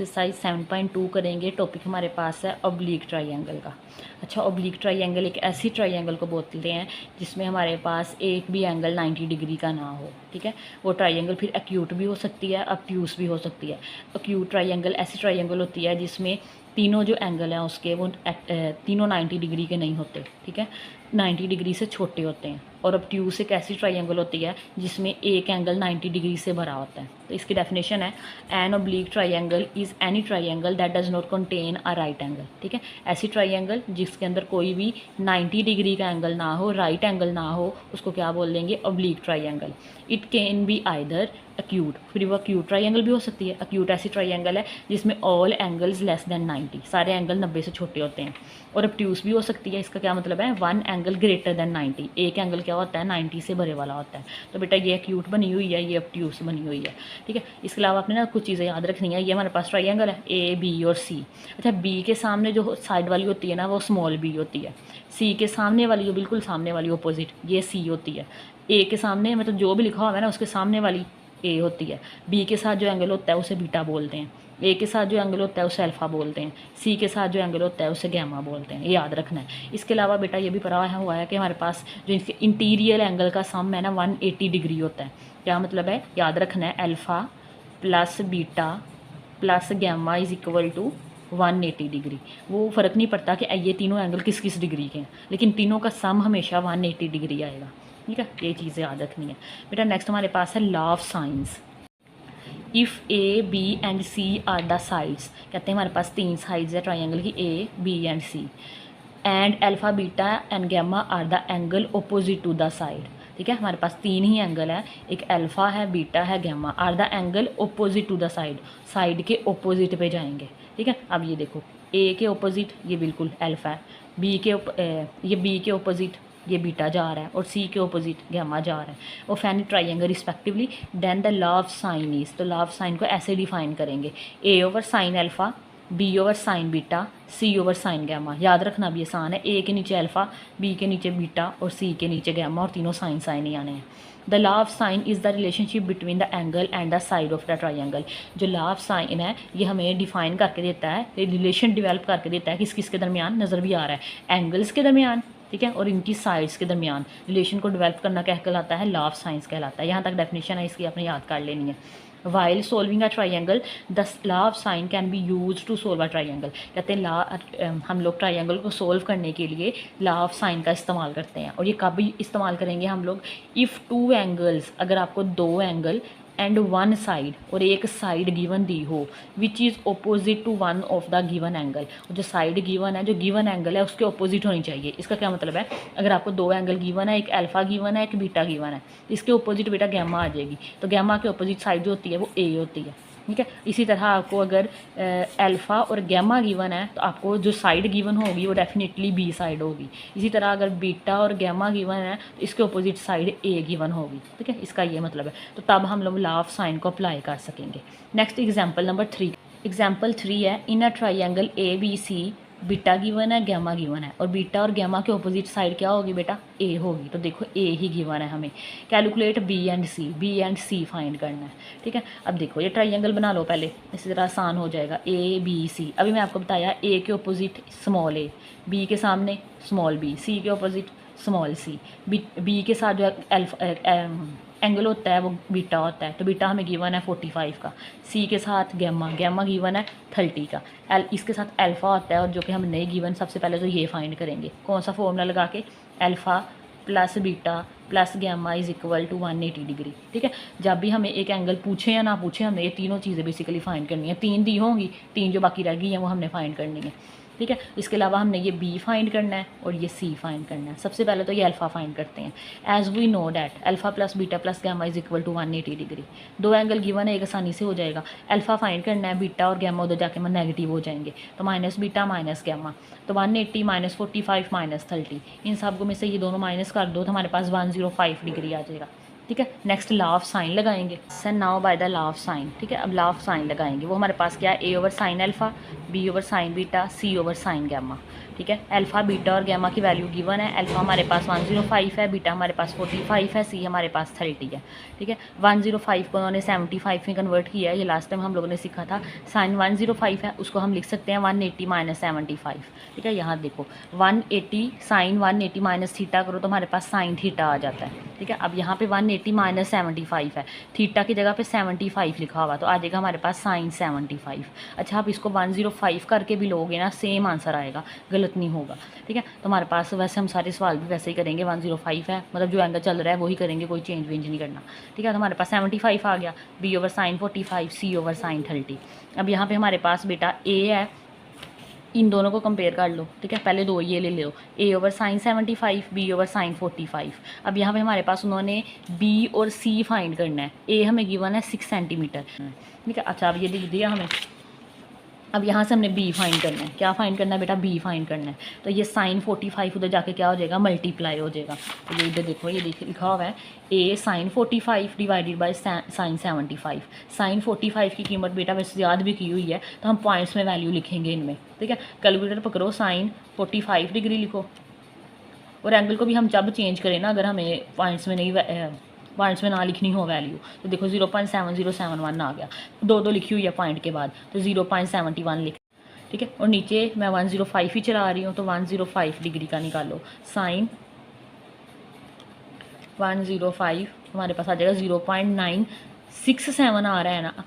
Exercise 7.2 करेंगे। Topic हमारे पास है ऑब्लिक ट्राइंगल का। अच्छा, ऑब्लिक ट्राइंगल एक ऐसी ट्राइंगल को बोलते हैं जिसमें हमारे पास एक भी एंगल 90 डिग्री का ना हो। ठीक है, वो ट्राइंगल फिर एक्यूट भी हो सकती है, ऑब्ट्यूस भी हो सकती है। एक्यूट ट्राइंगल ऐसी ट्राइंगल होती है जिसमें तीनों जो एंगल हैं उसके वो तीनों 90 डिग्री के नहीं होते। ठीक है, 90 डिग्री से छोटे होते हैं। और ऑब्ट्यूस एक ऐसी ट्राइंगल होती है जिसमें एक एंगल 90 डिग्री से भरा होता है। तो इसकी डेफिनेशन है, an oblique triangle is any triangle that does not contain a right angle. ठीक है, ऐसी ट्राइंगल जिसके अंदर कोई भी 90 डिग्री का एंगल ना हो, राइट एंगल ना हो, उसको क्या बोल देंगे? Oblique triangle. It can be either acute, फिर वो एक्यूट ट्राइंगल भी हो सकती है। एक्यूट ऐसी ट्राइंगल है जिसमें ऑल एंगल्स लेस देन 90, सारे एंगल 90 से छोटे होते हैं। और ऑब्ट्यूस भी हो सकती है। इसका क्या मतलब है? वन एंगल ग्रेटर देन 90, एक एंगल क्या होता है? 90 से भरे वाला होता है। तो बेटा ये एक्यूट बनी हुई है, ये ऑब्ट्यूस बनी हुई है। ठीक है, इसके अलावा आपने ना कुछ चीज़ें याद रखनी है। ये हमारे पास ट्राइंगल है ए, बी और सी। अच्छा, बी के सामने जो साइड वाली होती है ना, वो स्मॉल बी होती है। सी के सामने वाली, जो बिल्कुल सामने वाली अपोजिट, ये सी होती है। ए के सामने मतलब जो भी लिखा हुआ है ना, उसके सामने वाली ए होती है। बी के साथ जो एंगल होता है उसे बीटा बोलते हैं। ए के साथ जो एंगल होता है उसे अल्फ़ा बोलते हैं। सी के साथ जो एंगल होता है उसे गैमा बोलते हैं। ये याद रखना है। इसके अलावा बेटा ये भी पढ़ा हुआ है कि हमारे पास जो इसके इंटीरियर एंगल का सम है ना, 180 डिग्री होता है। क्या मतलब है? याद रखना है, alpha plus beta plus gamma is equal to 180 degree. वो फ़र्क नहीं पड़ता कि ये तीनों एंगल किस किस डिग्री के हैं, लेकिन तीनों का सम हमेशा 180 डिग्री आएगा। ठीक है, ये चीज़ें याद रखनी है बेटा। नेक्स्ट हमारे पास है law of sines. If A, B and C are the sides, कहते हैं हमारे पास 3 साइड्स है ट्राइंगल की, A, B and C, and alpha beta and gamma are the angle opposite to the side. ठीक है, हमारे पास 3 ही एंगल है, एक अल्फ़ा है, बीटा है, gamma, are the angle opposite to the side, side के ओपोजिट पे जाएंगे। ठीक है, अब ये देखो, ए के ओपोजिट ये बिल्कुल अल्फ़ा है, बी के ये बी के ओपोजिट ये बीटा जा रहा है, और सी के ओपोजिट गैमा जा रहा है, of any triangle respectively. Then the law of sine is, तो लॉ ऑफ साइन को ऐसे डिफाइन करेंगे, A over sine alpha, B over sine beta, C over sine gamma. याद रखना भी आसान है, ए के नीचे अल्फ़ा, बी के नीचे बीटा और सी के नीचे गैमा, और तीनों साइन साइन ही आने हैं। The law of sign is the relationship between the angle and the side of the triangle. जो लॉ ऑफ साइन है ये हमें डिफाइन करके देता है, रिलेशन डेवलप करके देता है किस किस के दरमियान, नज़र भी आ रहा है, एंगल्स के दरमियान, ठीक है, और इनकी साइड्स के दरमियान रिलेशन को डेवलप करना क्या कहलाता है? लॉ ऑफ साइंस कहलाता है। यहाँ तक डेफिनेशन है, इसकी आपने याद कर लेनी है। While solving a triangle the law of sine can be use to solve a triangle. कहते हैं हम लोग ट्राइंगल को सोल्व करने के लिए लॉ ऑफ साइन का इस्तेमाल करते हैं। और ये कब इस्तेमाल करेंगे हम लोग? इफ़ टू एंगल्स, अगर आपको 2 एंगल एंड वन साइड, और एक साइड गिवन दी हो which is opposite to one of the given angle. जो साइड गिवन है, जो गिवन एंगल है, उसके ओपोजिट होनी चाहिए। इसका क्या मतलब है? अगर आपको 2 एंगल गिवन है, एक अल्फ़ा गिवन है, एक बीटा गिवन है, इसके ओपोजिट बेटा गैमा आ जाएगी। तो गैमा के ओपोजिट साइड जो होती है वो ए होती है। ठीक है, इसी तरह आपको अगर अल्फ़ा और गैमा गिवन है, तो आपको जो साइड गिवन होगी वो डेफिनेटली बी साइड होगी। इसी तरह अगर बीटा और गैमा गिवन है, तो इसके अपोजिट साइड ए गिवन होगी। ठीक है, इसका ये मतलब है। तो तब हम लोग लॉ ऑफ साइन को अप्लाई कर सकेंगे। Next example number 3। एग्जाम्पल 3 है, in a triangle A B C beta given है, गैमा गिवन है, और बीटा और गैमा के ऑपोजिट साइड क्या होगी बेटा? ए होगी। तो देखो ए ही गिवन है हमें। Calculate B and C find करना है। ठीक है, अब देखो ये ट्राइंगल बना लो पहले, इसी तरह आसान हो जाएगा। ए बी सी, अभी मैं आपको बताया ए के ऑपोजिट स्मॉल ए, बी के सामने स्मॉल बी, सी के ऑपोजिट स्मॉल सी, बी के साथ जो एंगल होता है वो बीटा होता है। तो बीटा हमें गिवन है 45 का, सी के साथ गैमा गिवन है 30 का, इसके साथ अल्फ़ा होता है, और जो कि हम नहीं गिवन, सबसे पहले तो ये फाइंड करेंगे। कौन सा फॉर्मूला लगा के? Alpha plus beta plus gamma is equal to 180 degree. ठीक है, जब भी हमें एक एंगल पूछे या ना पूछे, हमने ये तीनों चीज़ें बेसिकली फाइंड करनी है। 3 दी होंगी, 3 जो बाकी रह गई हैं वो हमने फाइंड करनी है। ठीक है, इसके अलावा हमने ये बी फाइंड करना है और ये सी फाइंड करना है। सबसे पहले तो ये अल्फ़ा फाइंड करते हैं। As we know that alpha plus beta plus gamma is equal to 180 degree. 2 angle given है, एक आसानी से हो जाएगा। अल्फ़ा फाइंड करना है, बीटा और गैमा उधर जाके नेगेटिव हो जाएंगे, तो माइनस बीटा माइनस गैमा, तो 180 माइनस 45 माइनस 30, इन सब में से ये दोनों माइनस कर दो तो हमारे पास 105 डिग्री आ जाएगा। ठीक है, नेक्स्ट लॉ ऑफ साइन लगाएंगे। Sen now by the law of sign. ठीक है, अब लॉ ऑफ साइन लगाएंगे। वो हमारे पास क्या है? A over sine alpha, B over sine beta, C over sine gamma. ठीक है। अल्फ़ा बीटा और गैमा की वैल्यू गिवन है। अल्फ़ा हमारे पास 105 है, बीटा हमारे पास 45 है, सी हमारे पास 30 है। ठीक है। 105 को उन्होंने 75 में कन्वर्ट किया है, ये लास्ट टाइम हम लोगों ने सीखा था। साइन 105 है, उसको हम लिख सकते हैं 180 माइनस 75। ठीक है। यहाँ देखो 180 साइन 180 माइनस थीटा करो तो हमारे पास साइन थीटा आ जाता है। ठीक है। अब यहाँ पे 180 माइनस 75 है, थीटा की जगह पे 75 लिखा हुआ तो आ जाएगा हमारे पास साइन 75। अच्छा, आप इसको 105 करके भी लोगे ना, सेम आंसर आएगा, गलत नहीं होगा। ठीक है। तो हमारे पास वैसे हम सारे सवाल भी वैसे ही करेंगे, 105 है मतलब जो एंगल चल रहा है वही करेंगे, कोई चेंज वेंज नहीं करना। ठीक है। तो हमारे पास 75 आ गया, बी ओवर साइन 45, सी ओवर साइन 30। अब यहाँ पे हमारे पास बेटा ए है, इन दोनों को कंपेयर कर लो। ठीक है। पहले दो ये ले लो, A over sine 75, B over sine 45। अब यहाँ पे हमारे पास उन्होंने बी और सी फाइंड करना है। ए हमें गिवन है 6 सेंटीमीटर। ठीक है। अच्छा, अब ये लिख दिया हमें। अब यहाँ से हमने बी फाइंड करना है। क्या फाइंड करना है बेटा? बी फाइंड करना है। तो ये साइन 45 उधर जाके क्या हो जाएगा? मल्टीप्लाई हो जाएगा। तो ये इधर देखो, ये लिखा हुआ है A sine 45 divided by sine 75। Sine 45 की कीमत बेटा वैसे याद भी की हुई है, तो हम पॉइंट्स में वैल्यू लिखेंगे इनमें। ठीक है। कैलकुलेटर पकड़ो, साइन 45 डिग्री लिखो, और एंगल को भी हम जब चेंज करें ना, अगर हमें पॉइंट्स में नहीं पॉइंट्स में ना लिखनी हो वैल्यू, तो देखो 0.7071 आ गया, दो लिखी हुई है पॉइंट के बाद, तो 0.71 लिख। ठीक है। और नीचे मैं 105 ही चला रही हूँ, तो 105 डिग्री का निकालो। साइन 105 हमारे पास आ जाएगा 0.967 आ रहा है ना,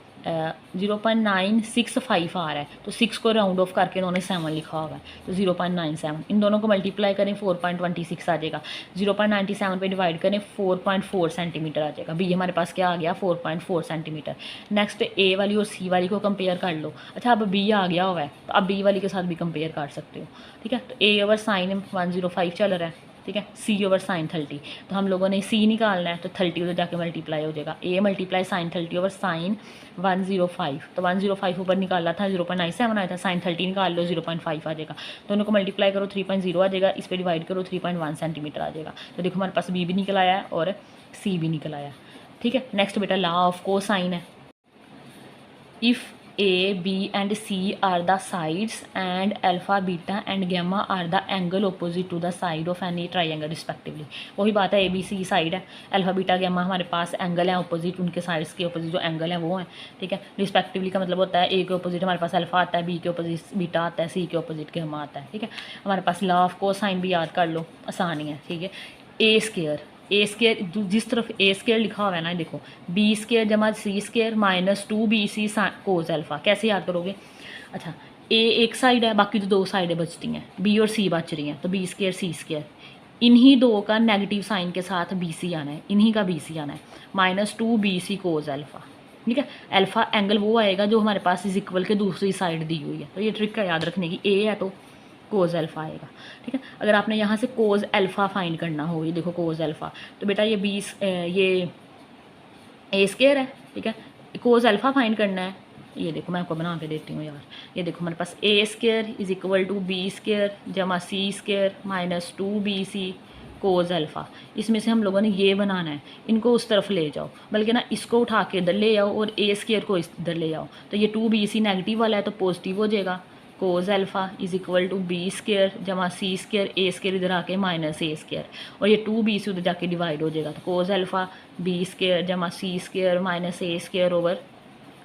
0.965 आ रहा है, तो 6 को राउंड ऑफ करके इन्होंने 7 लिखा हुआ है, तो 0.97। इन दोनों को मल्टीप्लाई करें 4.26 आ जाएगा, 0.97 पे डिवाइड करें 4.4 सेंटीमीटर आ जाएगा। बी हमारे पास क्या आ गया? 4.4 सेंटीमीटर। नेक्स्ट ए वाली और सी वाली को कंपेयर कर लो। अच्छा, अब बी आ गया हुआ है, तो अब बी वाली के साथ भी कंपेयर कर सकते हो। ठीक है। तो ए ओवर साइन 105 चल रहा है। ठीक है। सी ओवर साइन 30, तो हम लोगों ने सी निकालना है, तो 30 उधर जाके मल्टीप्लाई हो जाएगा। A multiply sign 30 over sign 105, तो 105 ऊपर निकाला था 0.97 आया था, साइन 30 निकाल लो 0.5 आ जाएगा। दोनों को मल्टीप्लाई करो 3.0 आ जाएगा, इस पर डिवाइड करो 3.1 सेंटीमीटर आ जाएगा। तो देखो हमारे पास बी भी निकल आया है और सी भी निकल आया। ठीक है। नेक्स्ट बेटा लॉ ऑफ कोसाइन है। If A, B and C are the sides and alpha, beta and gamma are the angle opposite to the side of any triangle respectively। वही बात है, A, B, C साइड है, alpha beta gamma हमारे पास angle है opposite, उनके sides के opposite जो angle है वो है। ठीक है। रिस्पेक्टिवली का मतलब होता है ए के ऑपोजिट हमारे पास अल्फा आता है, बी के ऑपोजिट बीटा आता है, सी के ऑपोजिट गैमा आता है। ठीक है। हमारे पास लॉ ऑफ कोसाइन भी याद कर लो, आसानी है। ठीक है। ए स्केयर जिस तरफ ए स्केयर लिखा हुआ है ना, देखो बी स्केयर जमा C square minus 2bc cos alpha, कैसे याद करोगे? अच्छा, ए एक साइड है, बाकी तो 2 साइडें बचती हैं, बी और सी बच रही हैं, तो बी स्केयर सी स्केयर, इन्हीं दो का नेगेटिव साइन के साथ बी सी आना है, इन्हीं का बी सी आना है, माइनस 2bc कोस अल्फा। ठीक है। अल्फा एंगल वो आएगा जो हमारे पास इज इक्वल के दूसरी साइड दी हुई है, तो ये ट्रिक का याद रखने की। ए है तो कोज अल्फ़ा आएगा। ठीक है। अगर आपने यहाँ से कोज अल्फ़ा फाइंड करना हो, ये देखो कोज अल्फ़ा, तो बेटा ये 20 ये ए स्केयर है। ठीक है। कोज अल्फ़ा फाइंड करना है, ये देखो मैं आपको बना के देती हूँ यार। ये देखो हमारे पास A square is equal to B square जमा C square minus 2bc cos alpha. इसमें से हम लोगों ने ये बनाना है, इनको उस तरफ ले जाओ, बल्कि ना इसको उठा के इधर ले आओ और ए स्केयर को इधर ले आओ, तो ये 2bc नेगेटिव वाला है तो पॉजिटिव हो जाएगा। Cos alpha is equal to B square जमा सी स्केयर, ए स्केयर इधर आके माइनस ए स्केयर, और ये 2bc उधर जाके डिवाइड हो जाएगा, तो कोज अल्फ़ा बी स्केयर जमा सी स्केयर माइनस ए स्केयर ओवर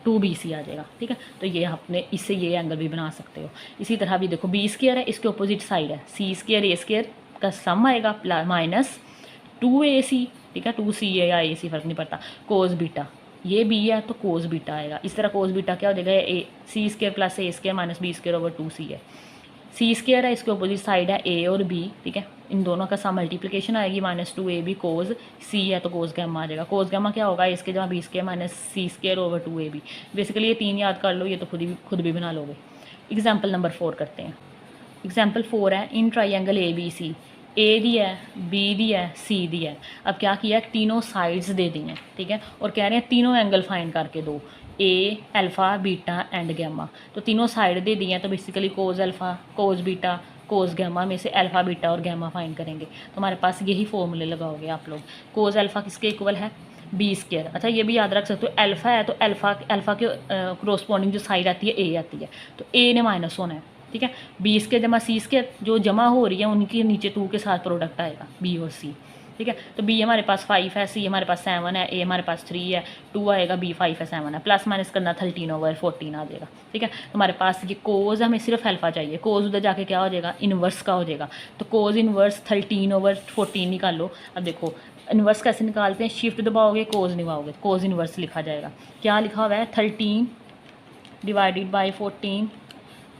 2bc आ जाएगा। ठीक है। तो ये आपने इससे ये एंगल भी बना सकते हो। इसी तरह भी देखो बी स्केयर है, इसके अपोजिट साइड है, सी स्केयर ए स्केयर का सम आएगा माइनस 2ac। ठीक है। 2c या ac फ़र्क नहीं पड़ता, कोज बीटा, ये बी है तो कोस बीटा आएगा। इस तरह कोस बीटा क्या हो जाएगा? A C square plus A square minus B square over 2c है। सी स्केयर है, इसके अपोजिट साइड है ए और बी। ठीक है। इन दोनों का सम मल्टीप्लिकेशन आएगी, माइनस 2ab कोस सी है तो कोस गैमा आ जाएगा। कोस गैमा क्या होगा? ए स्केयर जमा बी स्केयर माइनस सी स्केयर ओवर 2ab। बेसिकली ये 3 याद कर लो, ये तो खुद भी बना लोगे। एग्जाम्पल नंबर 4 करते हैं। एग्जाम्पल 4 है, इन ट्राइंगल ए बी सी, ए दी है, बी दी है, सी दी है। अब क्या किया, तीनों साइड्स दे दी हैं। ठीक है। और कह रहे हैं तीनों एंगल फाइंड करके दो, A alpha beta and gamma. तो तीनों साइड दे दी हैं, तो basically cos alpha cos beta cos gamma में से अल्फ़ा बीटा और गैमा फाइंड करेंगे। तो हमारे पास यही फॉर्मूले लगाओगे आप लोग। कोज अल्फ़ा किसके इक्वल है? B square. अच्छा, ये भी याद रख सकते हो, अल्फ़ा है तो अल्फ़ा के क्रॉसपॉन्डिंग जो साइड आती है ए आती है, तो ए ने माइनस होना है। ठीक है। 20 के जमा सी के जो जमा हो रही है उनके नीचे 2 के साथ प्रोडक्ट आएगा बी और सी, ठीक है। तो बी हमारे पास 5 है, सी हमारे पास 7 है, ए हमारे पास 3 है, 2 आएगा, बी 5 है, 7 है, प्लस माइनस करना 13/14 आ जाएगा, ठीक है। तो हमारे पास ये कोज हमें सिर्फ अल्फा चाहिए, कोज उधर जाके क्या हो जाएगा, इन्वर्स का हो जाएगा। तो कोज इन्वर्स 13/14 निकालो। अब देखो इन्वर्स कैसे निकालते हैं, शिफ्ट दबाओगे कोज निभाओगे, कोज इन्वर्स लिखा जाएगा। क्या लिखा हुआ है 13 डिवाइडेड बाई 14,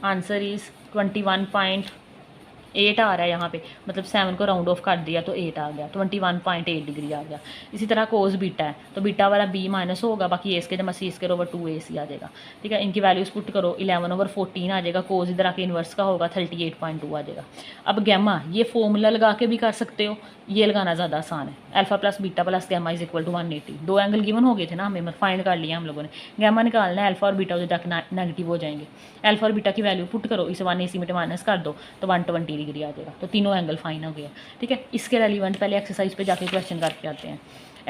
आंसर इज़ 21.8 आ रहा है यहाँ पे, मतलब 7 को राउंड ऑफ कर दिया तो 8 आ गया, 21.8 डिग्री आ गया। इसी तरह कोस बीटा है तो बीटा वाला बी माइनस होगा, बाकी ए स्केयर जमा सी स्केयर ओवर 2ac आ जाएगा, ठीक है। इनकी वैल्यूज़ पुट करो, 11/14 आ जाएगा, कोस इधर आके इन्वर्स का होगा 38.2 आ जाएगा। अब गैमा ये फॉर्मूला लगा के भी कर सकते हो, ये लगाना ज़्यादा आसान है। Alpha plus beta plus gamma is equal to 180, 2 angle given हो गए थे ना हमें, फाइंड कर लिया हम लोगों ने। गैमा निकालना है, अल्फा और बीटा उधर जाकर नेगेटिव हो जाएंगे। अल्फा और बीटा की वैल्यू पुट करो, इसे 180 में माइनस कर दो तो 120 डिग्री आ जाएगा। तो तीनों एंगल फाइन हो गया, ठीक है। इसके रेलिवेंट पहले एक्सरसाइज पे जाके क्वेश्चन करके आते हैं।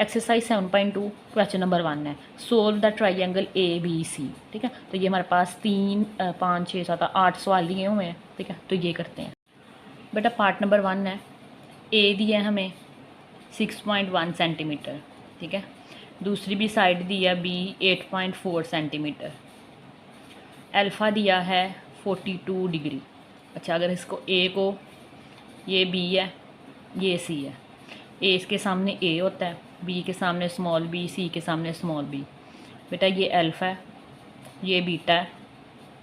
एक्सरसाइज 7.2 क्वेश्चन नंबर 1 है, सोल्व द ट्राइंगल ABC, ठीक है। तो ये हमारे पास 3 5 6 7 8 सवाल दिए हुए हैं, ठीक है। तो ये करते हैं बेटा। पार्ट नंबर 1 है, ए दिया है हमें 6.1 सेंटीमीटर, ठीक है। दूसरी भी साइड दी है बी 8.4 सेंटीमीटर, अल्फ़ा दिया है 42 डिग्री। अच्छा, अगर इसको ए को, ये बी है, ये सी है, ए इसके सामने ए होता है, बी के सामने स्मॉल बी, सी के सामने स्मॉल बी। बेटा ये अल्फ़ा है, ये बीटा है,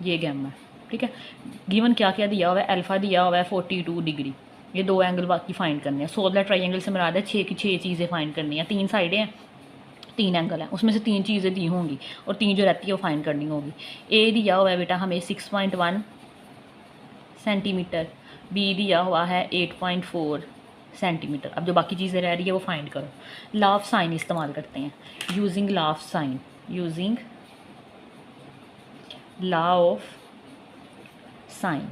ये गैमा है, ठीक है। गिवन क्या क्या दिया हुआ है, अल्फ़ा दिया हुआ है 42 डिग्री, ये 2 एंगल बाकी फाइंड करने हैं। सोलर ट्राइंगल से मुराद है 6 की 6 चीज़ें फाइंड करनी है, 3 साइडें हैं, 3 एंगल हैं, उसमें से 3 चीज़ें दी होंगी और 3 जो रहती है वो फाइंड करनी होगी। ए दिया हुआ है बेटा हमें 6.1 सेंटीमीटर, बी दिया हुआ है 8.4 सेंटीमीटर। अब जो बाकी चीज़ें रह रही है वो फाइंड करो। लॉ ऑफ साइन इस्तेमाल करते हैं, using law of sine, using law of sine.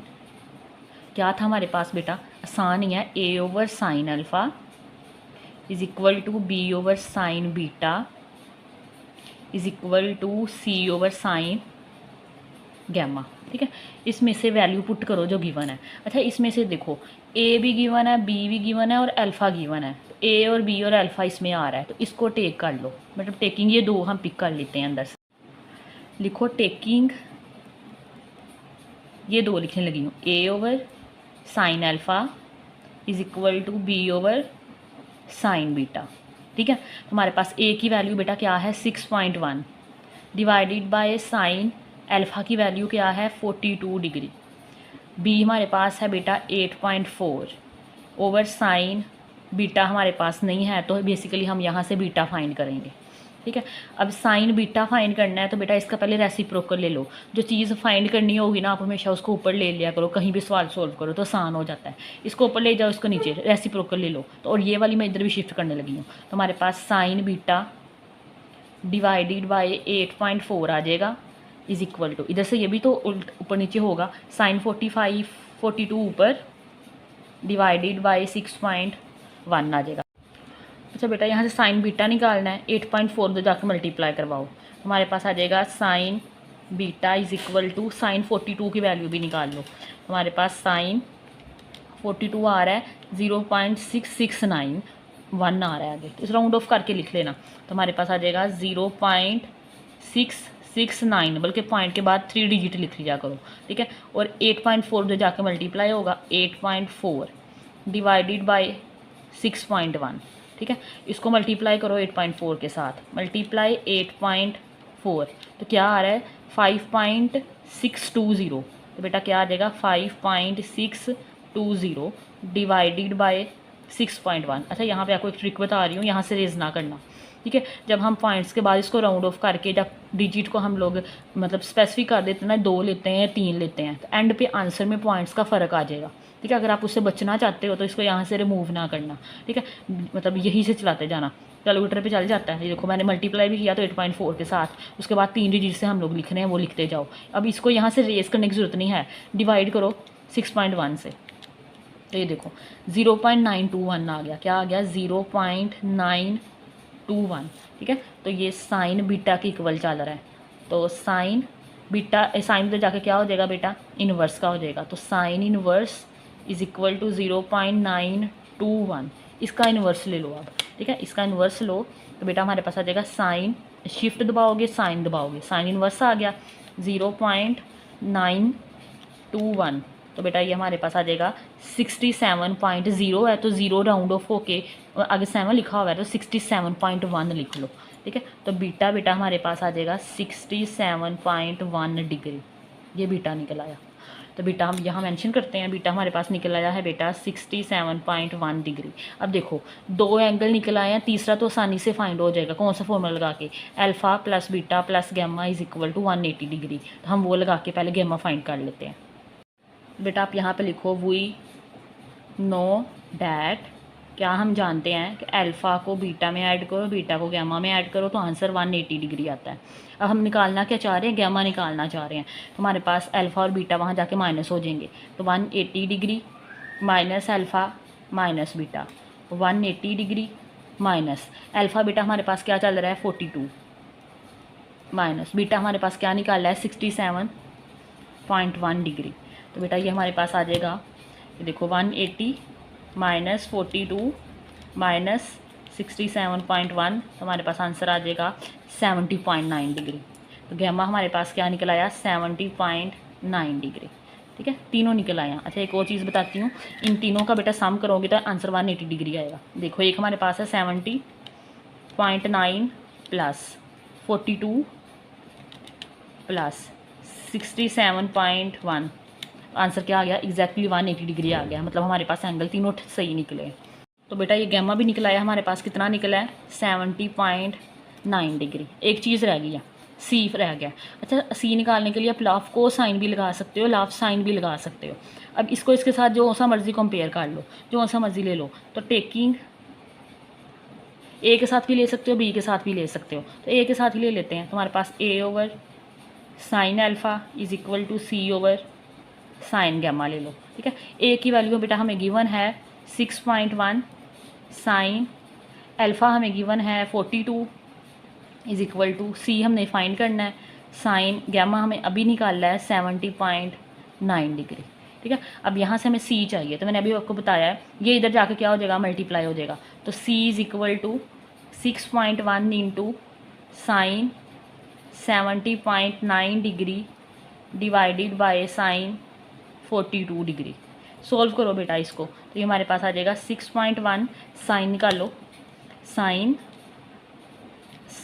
क्या था हमारे पास बेटा, आसान ही है, A over sine alpha is equal to B over sine beta is equal to C over sine gamma, ठीक है। इसमें से वैल्यू पुट करो जो गिवन है। अच्छा, इसमें से देखो ए भी गिवन है, बी भी गिवन है और अल्फ़ा गिवन है। तो ए और बी और अल्फ़ा इसमें आ रहा है, तो इसको टेक कर लो, मतलब टेकिंग ये 2 हम पिक कर लेते हैं अंदर से। लिखो टेकिंग, ये 2 लिखने लगी हूँ, A over sine alpha is equal to B over sine beta, ठीक है। हमारे पास ए की वैल्यू बेटा क्या है 6.1 डिवाइडेड बाय साइन अल्फ़ा की वैल्यू क्या है 42 डिग्री, बी हमारे पास है बेटा 8.4 ओवर साइन बीटा हमारे पास नहीं है, तो बेसिकली हम यहाँ से बीटा फाइंड करेंगे, ठीक है। अब साइन बीटा फाइंड करना है तो बेटा इसका पहले रेसिप्रोकल ले लो। जो चीज़ फाइंड करनी होगी ना आप हमेशा उसको ऊपर ले लिया करो, कहीं भी सवाल सोल्व करो तो आसान हो जाता है। इसको ऊपर ले जाओ, इसको नीचे, रेसिप्रोकल ले लो। तो और ये वाली मैं इधर भी शिफ्ट करने लगी हूँ, तो हमारे पास साइन बीटा डिवाइडेड बाय 8.4 आ जाएगा इज इक्वल टू, इधर से ये भी तो ऊपर नीचे होगा, साइन 42 ऊपर डिवाइडेड बाय 6.1 आ जाएगा। अच्छा बेटा, यहाँ से साइन बीटा निकालना है, 8.4 तो जाकर मल्टीप्लाई करवाओ, हमारे पास आ जाएगा sine beta is equal to, sine 42 की वैल्यू भी निकाल लो, हमारे पास साइन 42 आ रहा है 0.669 1 आ रहा है आगे, तो इस राउंड ऑफ करके लिख लेना, तो हमारे पास आ जाएगा 0.669, बल्कि पॉइंट के बाद 3 डिजिट लिख लिया करो, ठीक है। और 8.4 जो जाकर मल्टीप्लाई होगा 8.4 डिवाइडेड बाय 6.1, ठीक है। इसको मल्टीप्लाई करो 8.4 के साथ, मल्टीप्लाई 8.4 तो क्या आ रहा है 5.620, तो बेटा क्या आ जाएगा 5.620 डिवाइडेड बाय 6.1। अच्छा, यहाँ पे आपको एक ट्रिक बता रही हूँ, यहाँ से रेज ना करना, ठीक है। जब हम पॉइंट्स के बाद इसको राउंड ऑफ करके जब डिजिट को हम लोग मतलब स्पेसिफिक कर देते हैं ना, 2 लेते हैं 3 लेते हैं, तो एंड पे आंसर में पॉइंट्स का फ़र्क आ जाएगा, ठीक है। अगर आप उससे बचना चाहते हो तो इसको यहाँ से रिमूव ना करना, ठीक है, मतलब यही से चलाते जाना, कैलकुलेटर पे चल जाता है। ये देखो मैंने मल्टीप्लाई भी किया तो 8.4 के साथ, उसके बाद 3 डिजिट से हम लोग लिख रहे हैं वो लिखते जाओ। अब इसको यहाँ से रेस करने की ज़रूरत नहीं है, डिवाइड करो 6.1 से, तो ये देखो 0.921 आ गया, क्या आ गया 0.921, ठीक है। तो ये साइन बीटा की इक्वल चल रहा है, तो साइन बीटा साइन उधर जाके क्या हो जाएगा बेटा, इन्वर्स का हो जाएगा। तो sine inverse is equal to 0.921, इसका इन्वर्स ले लो आप, ठीक है, इसका इन्वर्स लो तो बेटा हमारे पास आ जाएगा साइन, शिफ्ट दबाओगे साइन दबाओगे, साइन इन्वर्स आ गया 0.921, तो बेटा ये हमारे पास आ जाएगा 67.0 है, तो 0 राउंड ऑफ होके आगे 7 लिखा हुआ है तो 67.1 लिख लो, ठीक है। तो बीटा बेटा हमारे पास आ जाएगा 67.1 डिग्री, ये बीटा निकल आया। तो बीटा हम यहाँ मेंशन करते हैं, बीटा हमारे पास निकल आया है बेटा 67.1 डिग्री। अब देखो 2 एंगल निकल आए हैं, तीसरा तो आसानी से फाइंड हो जाएगा, कौन सा फॉर्मूला लगा के, alpha plus beta plus gamma is equal to 180 degree. तो हम वो लगा के पहले गैमा फाइंड कर लेते हैं। बेटा आप यहाँ पे लिखो वी नो डैट, क्या हम जानते हैं कि अल्फ़ा को बीटा में ऐड करो, बीटा को गैमा में ऐड करो तो आंसर 180 डिग्री आता है। अब हम निकालना क्या चाह रहे हैं, गैमा निकालना चाह रहे हैं, तो हमारे पास अल्फ़ा और बीटा वहाँ जाके माइनस हो जाएंगे, तो 180 degree minus alpha minus beta, 180 degree minus alpha बेटा हमारे पास क्या चल रहा है 42, माइनस बीटा हमारे पास क्या निकाला है 67.1 डिग्री। तो बेटा ये हमारे पास आ जाएगा, ये देखो 180 माइनस 42 माइनस 67.1, तो हमारे पास आंसर आ जाएगा 70.9 डिग्री। तो गैमा हमारे पास क्या निकल आया 70.9 डिग्री, ठीक है, तीनों निकल आया। अच्छा एक और चीज़ बताती हूँ, इन तीनों का बेटा सम करोगे तो आंसर 180 डिग्री आएगा। देखो एक हमारे पास है 70.9 प्लस 42 प्लस 67.1, आंसर क्या आ गया एग्जैक्टली 180 डिग्री आ गया, मतलब हमारे पास एंगल तीनों सही निकले। तो बेटा ये गैमा भी निकला है हमारे पास, कितना निकला है 70.9 डिग्री। एक चीज़ रह गई है, सी रह गया। अच्छा सी निकालने के लिए आप लाफ को साइन भी लगा सकते हो, लाफ साइन भी लगा सकते हो। अब इसको इसके साथ जो सा मर्जी कंपेयर कर लो, जो सा मर्जी ले लो, तो टेकिंग ए के साथ भी ले सकते हो, बी के साथ भी ले सकते हो, तो ए के साथ ही ले लेते हैं। तो हमारे पास ए over sine alpha is equal to C over sine gamma ले लो, ठीक है। ए की वैल्यू बेटा हमें गिवन है 6.1, साइन अल्फ़ा हमें गिवन है 42 इज इक्वल टू सी हमने फाइंड करना है, साइन गैमा हमें अभी निकालना है 70.9 डिग्री, ठीक है। अब यहाँ से हमें सी चाहिए, तो मैंने अभी आपको बताया है ये इधर जाके क्या हो जाएगा मल्टीप्लाई हो जाएगा, तो C is equal to 6.1 into sine 70.9 degree divided by sine 42 degree. Solve करो बेटा इसको, तो ये हमारे पास आ जाएगा 6.1 साइन निकालो, साइन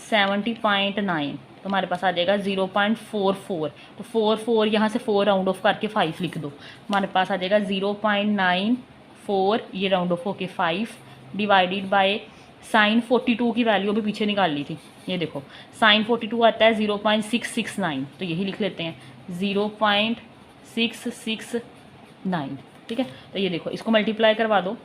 70.9, तो हमारे पास आ जाएगा 0.44, तो 44 यहाँ से 4 राउंड ऑफ करके 5 लिख दो, हमारे पास आ जाएगा 0.94, ये राउंड ऑफ होके 5 डिवाइडेड बाय साइन 42 की वैल्यू अभी पीछे निकाल ली थी, ये देखो साइन 42 आता है 0.669, तो यही लिख लेते हैं 0.669, ठीक है। तो ये देखो इसको मल्टीप्लाई करवा दो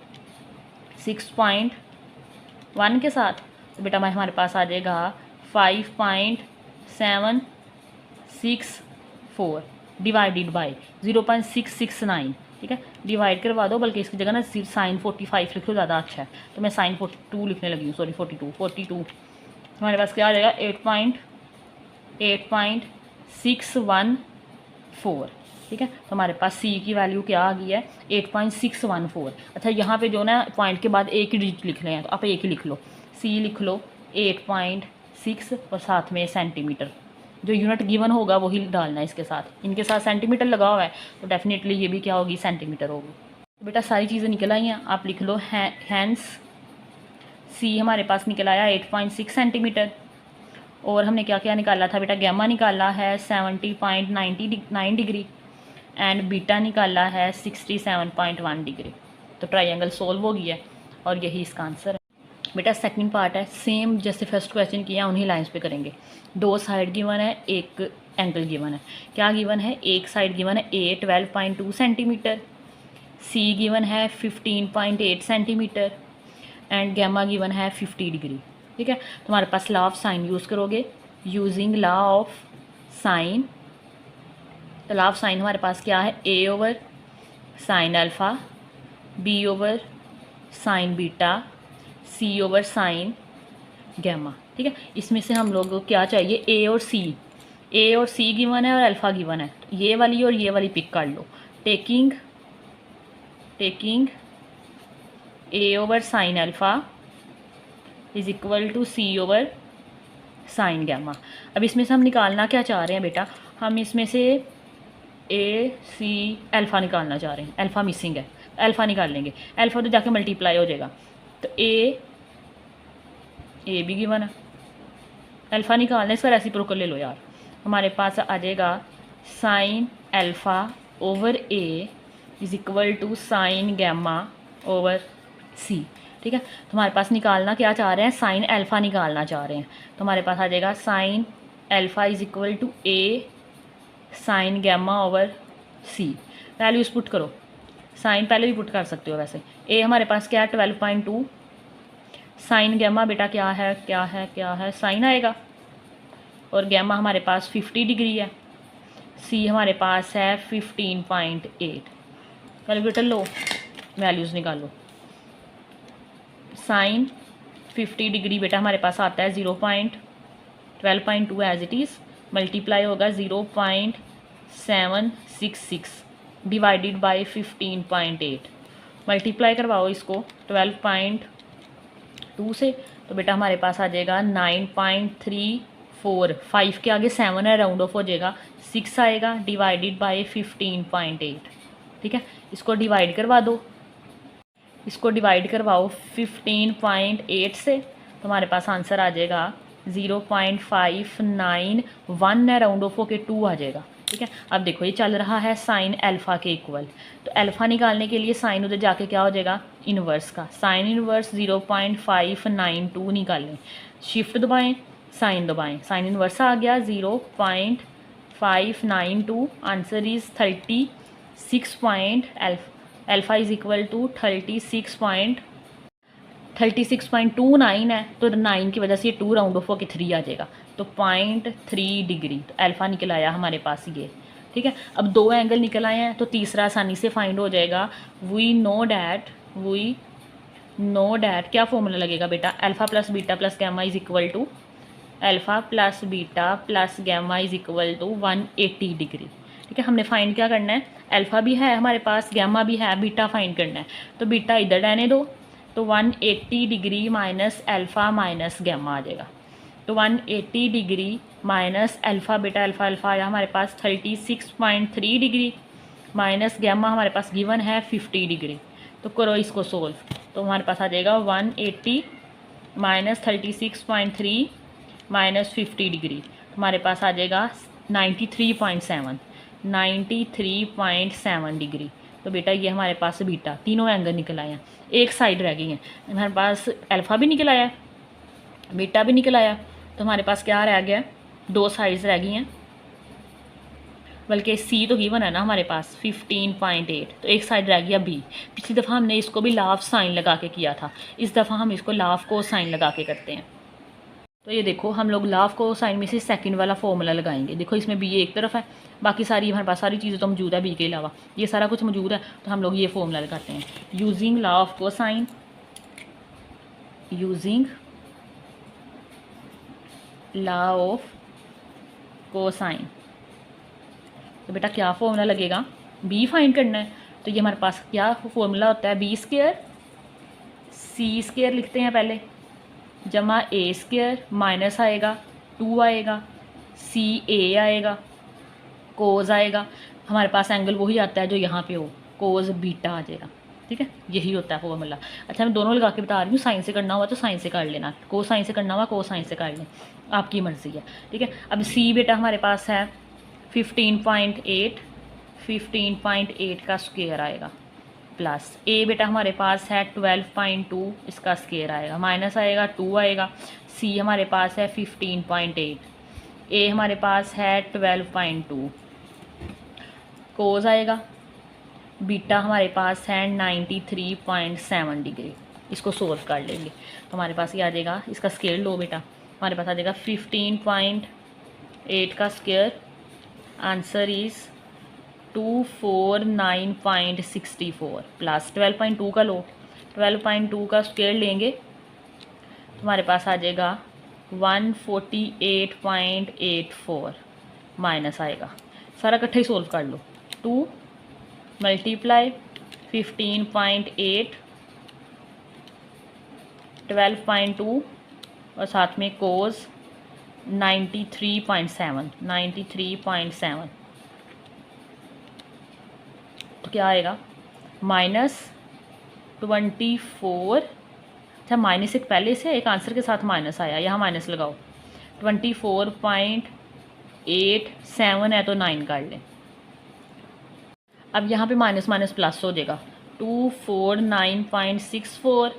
6.1 के साथ, तो बेटा हमारे पास आ जाएगा 5.764 डिवाइडेड बाय 0.669, ठीक है, डिवाइड करवा दो, बल्कि इसकी जगह ना साइन 45 लिखो ज़्यादा अच्छा है, तो मैं साइन 42 लिखने लगी हूँ, सॉरी 42 हमारे पास क्या आ जाएगा 8.614, ठीक है। तो हमारे पास सी की वैल्यू क्या आ गई है 8.614। अच्छा यहाँ पे जो ना पॉइंट के बाद एक ही डिजिट लिख रहे हैं, तो आप एक ही लिख लो, सी लिख लो 8.6 और साथ में सेंटीमीटर, जो यूनिट गिवन होगा वही डालना है इसके साथ, इनके साथ सेंटीमीटर लगा हुआ है तो डेफिनेटली ये भी क्या होगी सेंटीमीटर होगी। तो बेटा सारी चीज़ें निकल आई हैं, आप लिख लो हैंस सी हमारे पास निकल आया 8.6 सेंटीमीटर, और हमने क्या क्या निकाला था बेटा, गैमा निकाला है 70.9 डिग्री एंड बीटा निकाला है 67.1 डिग्री। तो ट्राइंगल सोल्व हो गया है और यही इसका आंसर है। बेटा सेकंड पार्ट है, सेम जैसे फर्स्ट क्वेश्चन किया उन्हीं लाइंस पे करेंगे। 2 साइड गिवन है, एक एंगल गिवन है। क्या गिवन है, एक साइड गिवन है ए 12.2 सेंटीमीटर, सी गिवन है 15.8 सेंटीमीटर एंड गैमा गिवन है 50 डिग्री, ठीक है। तो हमारे पास लॉ ऑफ साइन यूज़ करोगे, यूजिंग लॉ ऑफ साइन, तो लॉ ऑफ साइन हमारे पास क्या है A over sine alpha, B over sine beta, C over sine gamma, ठीक है। इसमें से हम लोग को क्या चाहिए ए और सी, ए और सी गिवन है और अल्फ़ा गिवन है, ये वाली और ये वाली पिक कर लो। Taking A over sine alpha is equal to C over sine gamma. अब इसमें से हम निकालना क्या चाह रहे हैं बेटा, हम इसमें से ए सी अल्फ़ा निकालना चाह रहे हैं, अल्फ़ा मिसिंग है, अल्फ़ा निकाल लेंगे, अल्फ़ा तो जाके मल्टीप्लाई हो जाएगा, तो ए भी गिवन है, अल्फ़ा निकालना, इसका रेसिप्रोकल ले लो यार, हमारे पास आ जाएगा sine alpha over A is equal to sine gamma over C. ठीक है, तो हमारे पास निकालना क्या चाह रहे हैं, साइन अल्फ़ा निकालना चाह रहे हैं, तो हमारे पास आ जाएगा sine alpha is equal to A sine gamma over C. Values put करो, साइन पहले भी पुट कर सकते हो वैसे। ए हमारे पास क्या है 12.2, साइन गैमा बेटा क्या है साइन आएगा, और गैमा हमारे पास 50 डिग्री है, सी हमारे पास है 15.8। कैलकुलेटर लो, वैल्यूज़ निकालो। साइन 50 डिग्री बेटा हमारे पास आता है 0.12.2 एज इट इज़, मल्टीप्लाई होगा 0.766 डिवाइडेड बाय 15.8, मल्टीप्लाई करवाओ इसको 12.2 से, तो बेटा हमारे पास आ जाएगा 9.34, 5 के आगे 7 है, राउंड ऑफ हो जाएगा, 6 आएगा डिवाइडेड बाय 15.8। ठीक है, इसको डिवाइड करवा दो, इसको डिवाइड करवाओ 15.8 से, तो हमारे पास आंसर आ जाएगा 0.591 है, राउंड ऑफ होके 2 आ जाएगा। ठीक है, अब देखो ये चल रहा है साइन अल्फ़ा के इक्वल, तो अल्फ़ा निकालने के लिए साइन उधर जाके क्या हो जाएगा, इन्वर्स का, साइन इन्वर्स 0.592 निकालें, शिफ्ट दबाएं, साइन दबाएं, साइन इन्वर्स आ गया 0.592, answer is 36. Alpha is equal to 36.29 है, तो 9 की वजह से ये 2 राउंड ऑफ होकर 3 आ जाएगा, तो 0.3 डिग्री, तो अल्फ़ा निकल आया हमारे पास ये। ठीक है, अब 2 एंगल निकल आए हैं, तो तीसरा आसानी से फाइंड हो जाएगा। वी नो डैट क्या फॉर्मूला लगेगा बेटा, alpha plus beta plus gamma is equal to, alpha plus beta plus gamma is equal to 180 degree. ठीक है, हमने फाइंड क्या करना है, अल्फ़ा भी है हमारे पास, गैमा भी है, बीटा फाइंड करना है, तो बीटा इधर रहने दो, तो 180 degree minus alpha minus gamma आ जाएगा, तो 180 डिग्री माइनस अल्फ़ा, बेटा अल्फ़ा आया हमारे पास 36.3 डिग्री, माइनस गैमा हमारे पास गिवन है 50 डिग्री, तो करो इसको सोल्व, तो हमारे पास आ जाएगा 180 माइनस 36.3 माइनस 50 डिग्री, हमारे पास आ जाएगा 93.7 डिग्री। तो बेटा ये हमारे पास बीटा, तीनों एंगल निकल आए हैं, एक साइड रह गई है, हमारे पास अल्फ़ा भी निकल आया, बीटा भी निकल आया, तो हमारे पास क्या रह गया, 2 साइड्स रह गई हैं, बल्कि सी तो गिवन है ना हमारे पास 15.8, तो एक साइड रह गया बी। पिछली दफ़ा हमने इसको भी लाफ साइन लगा के किया था, इस दफ़ा हम इसको लाफ को साइन लगा के करते हैं। तो ये देखो हम लोग लाफ को साइन में से सेकंड वाला फॉर्मूला लगाएंगे, देखो इसमें बी एक तरफ है, बाकी सारी हमारे पास सारी चीज़ें तो मौजूद है, बी के अलावा ये सारा कुछ मौजूद है, तो हम लोग ये फॉर्मूला लगाते हैं, using law of cosine, using law of cosine. तो बेटा क्या फॉर्मूला लगेगा, बी फाइंड करना है, तो ये हमारे पास क्या फॉर्मूला होता है, बी स्क्वायर सी स्क्वायर लिखते हैं पहले, जमा ए स्क्वायर माइनस आएगा 2 आएगा, सी ए आएगा, कोज आएगा, हमारे पास एंगल वही आता है जो यहाँ पे हो, कोज बीटा आ जाएगा। ठीक है, यही होता है फॉर्मूला। अच्छा मैं दोनों लगा के बता रही हूँ, साइन से करना हुआ तो साइन से कर लेना, को साइन से करना हुआ को साइन से कर लें, आपकी मर्ज़ी है। ठीक है, अब सी बेटा हमारे पास है 15.8 का स्क्वायर आएगा, प्लस ए बेटा हमारे पास है 12.2, इसका स्क्वायर आएगा, माइनस आएगा 2 आएगा, सी हमारे पास है 15.8, ए हमारे पास है 12.2, कोज आएगा, बीटा हमारे पास है 93.7 डिग्री। इसको सोल्व कर लेंगे तो हमारे पास ये आ जाएगा, इसका स्क्वायर लो बेटा, हमारे पास आ जाएगा 15.8 का स्क्वायर, आंसर इज़ 249.64 प्लस 12.2 का लो, 12.2 का स्क्वायर लेंगे तो हमारे पास आ जाएगा 148.84, माइनस आएगा। सारा इकट्ठा ही सोल्व कर लो। 2 मल्टीप्लाई 15.8 12.2 और साथ में कोस 93.7 तो क्या आएगा -24। अच्छा माइनस एक पहले से एक आंसर के साथ माइनस आया, यहाँ माइनस लगाओ। 24.87 है तो 9 काट लें। अब यहाँ पे माइनस माइनस प्लस हो जाएगा। 249.64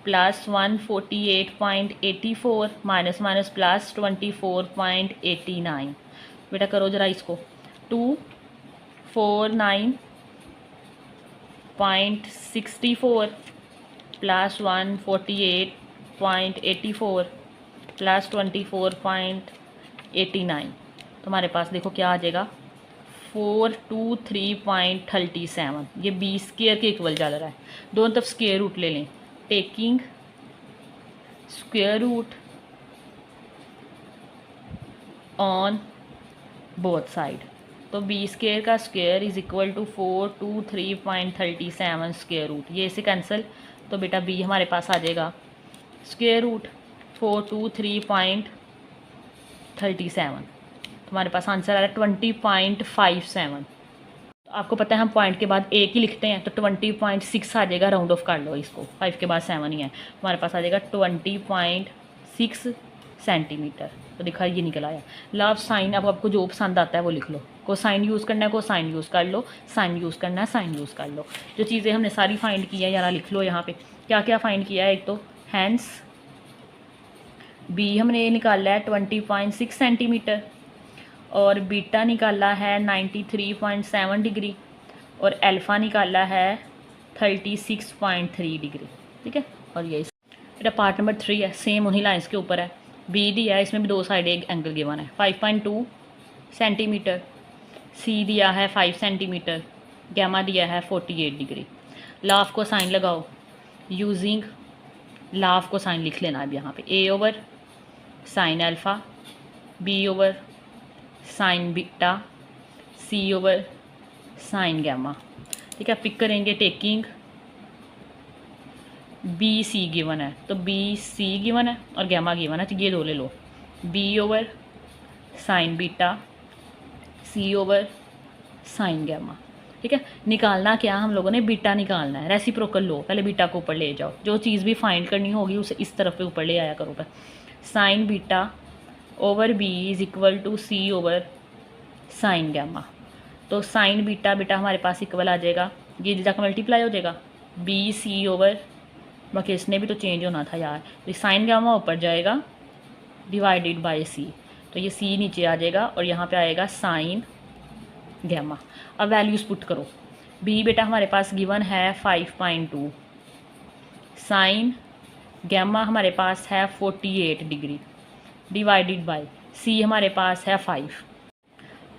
प्लस 148.84 माइनस माइनस प्लस 24.89। बेटा करो जरा इसको। 249.64 प्लस 148.84 प्लस 24.89 तो हमारे पास देखो क्या आ जाएगा 423.37। ये 20 स्क्वायर के इक्वल चल रहा है। दोनों तरफ स्क्वायर रूट ले लें। Taking square root on both side तो 20 स्क्वायर का square is equal to 423.37 square root. ये इसे कैंसिल तो बेटा बी हमारे पास आ जाएगा स्क्वायर रूट 423.37। हमारे पास आंसर आ रहा है 20.57। तो आपको पता है हम पॉइंट के बाद एक ही लिखते हैं तो 20.6 आ जाएगा। राउंड ऑफ कर लो इसको, 5 के बाद 7 ही है। हमारे पास आ जाएगा 20.6 सेंटीमीटर। तो देखा ये निकल आया। लव साइन अब आपको जो पसंद आता है वो लिख लो। को साइन यूज़ करना है को साइन यूज़ कर लो, साइन यूज़ करना है साइन यूज़ कर लो। जो चीज़ें हमने सारी फाइंड की है यार लिख लो यहाँ पे क्या क्या फाइंड किया है। एक तो हैंड्स बी हमने निकाला है 20.6 सेंटीमीटर और बीटा निकाला है 93.7 डिग्री और अल्फ़ा निकाला है 36.3 डिग्री। ठीक है। और ये मेरा पार्ट नंबर 3 है, सेम उन्हीं लाइन्स के ऊपर है। बी दिया है, इसमें भी दो साइड एक एंगल गिवन है 5.2 सेंटीमीटर। सी दिया है 5 सेंटीमीटर। गैमा दिया है 48 डिग्री। लाफ को साइन लगाओ यूजिंग लाफ को साइन लिख लेना अब यहाँ पे A over sine alpha, B over sine beta, C over sine gamma. ठीक है। पिक करेंगे टेकिंग बी सी गिवन है तो बी सी गिवन है और गैमा गिवन है तो ये दो ले लो। बी ओवर साइन बीटा, सी ओवर साइन गैमा। ठीक है। निकालना क्या हम लोगों ने बीटा निकालना है। रेसिप्रोकल लो, पहले बीटा को ऊपर ले जाओ। जो चीज़ भी फाइंड करनी होगी उसे इस तरफ पे ऊपर ले आया करो। पर sine beta over B is equal to C over sine gamma. तो साइन बीटा बेटा हमारे पास इक्वल आ जाएगा, ये जाकर मल्टीप्लाई हो जाएगा बी सी ओवर, बाकी इसने भी तो चेंज होना था यार। तो साइन गैमा ऊपर जाएगा डिवाइडेड बाय सी, तो ये सी नीचे आ जाएगा और यहाँ पे आएगा साइन गैमा। अब वैल्यूज़ पुट करो। बी बेटा हमारे पास गिवन है 5.2, साइन गैमा हमारे पास है 48 डिग्री डिवाइडेड बाय सी हमारे पास है 5।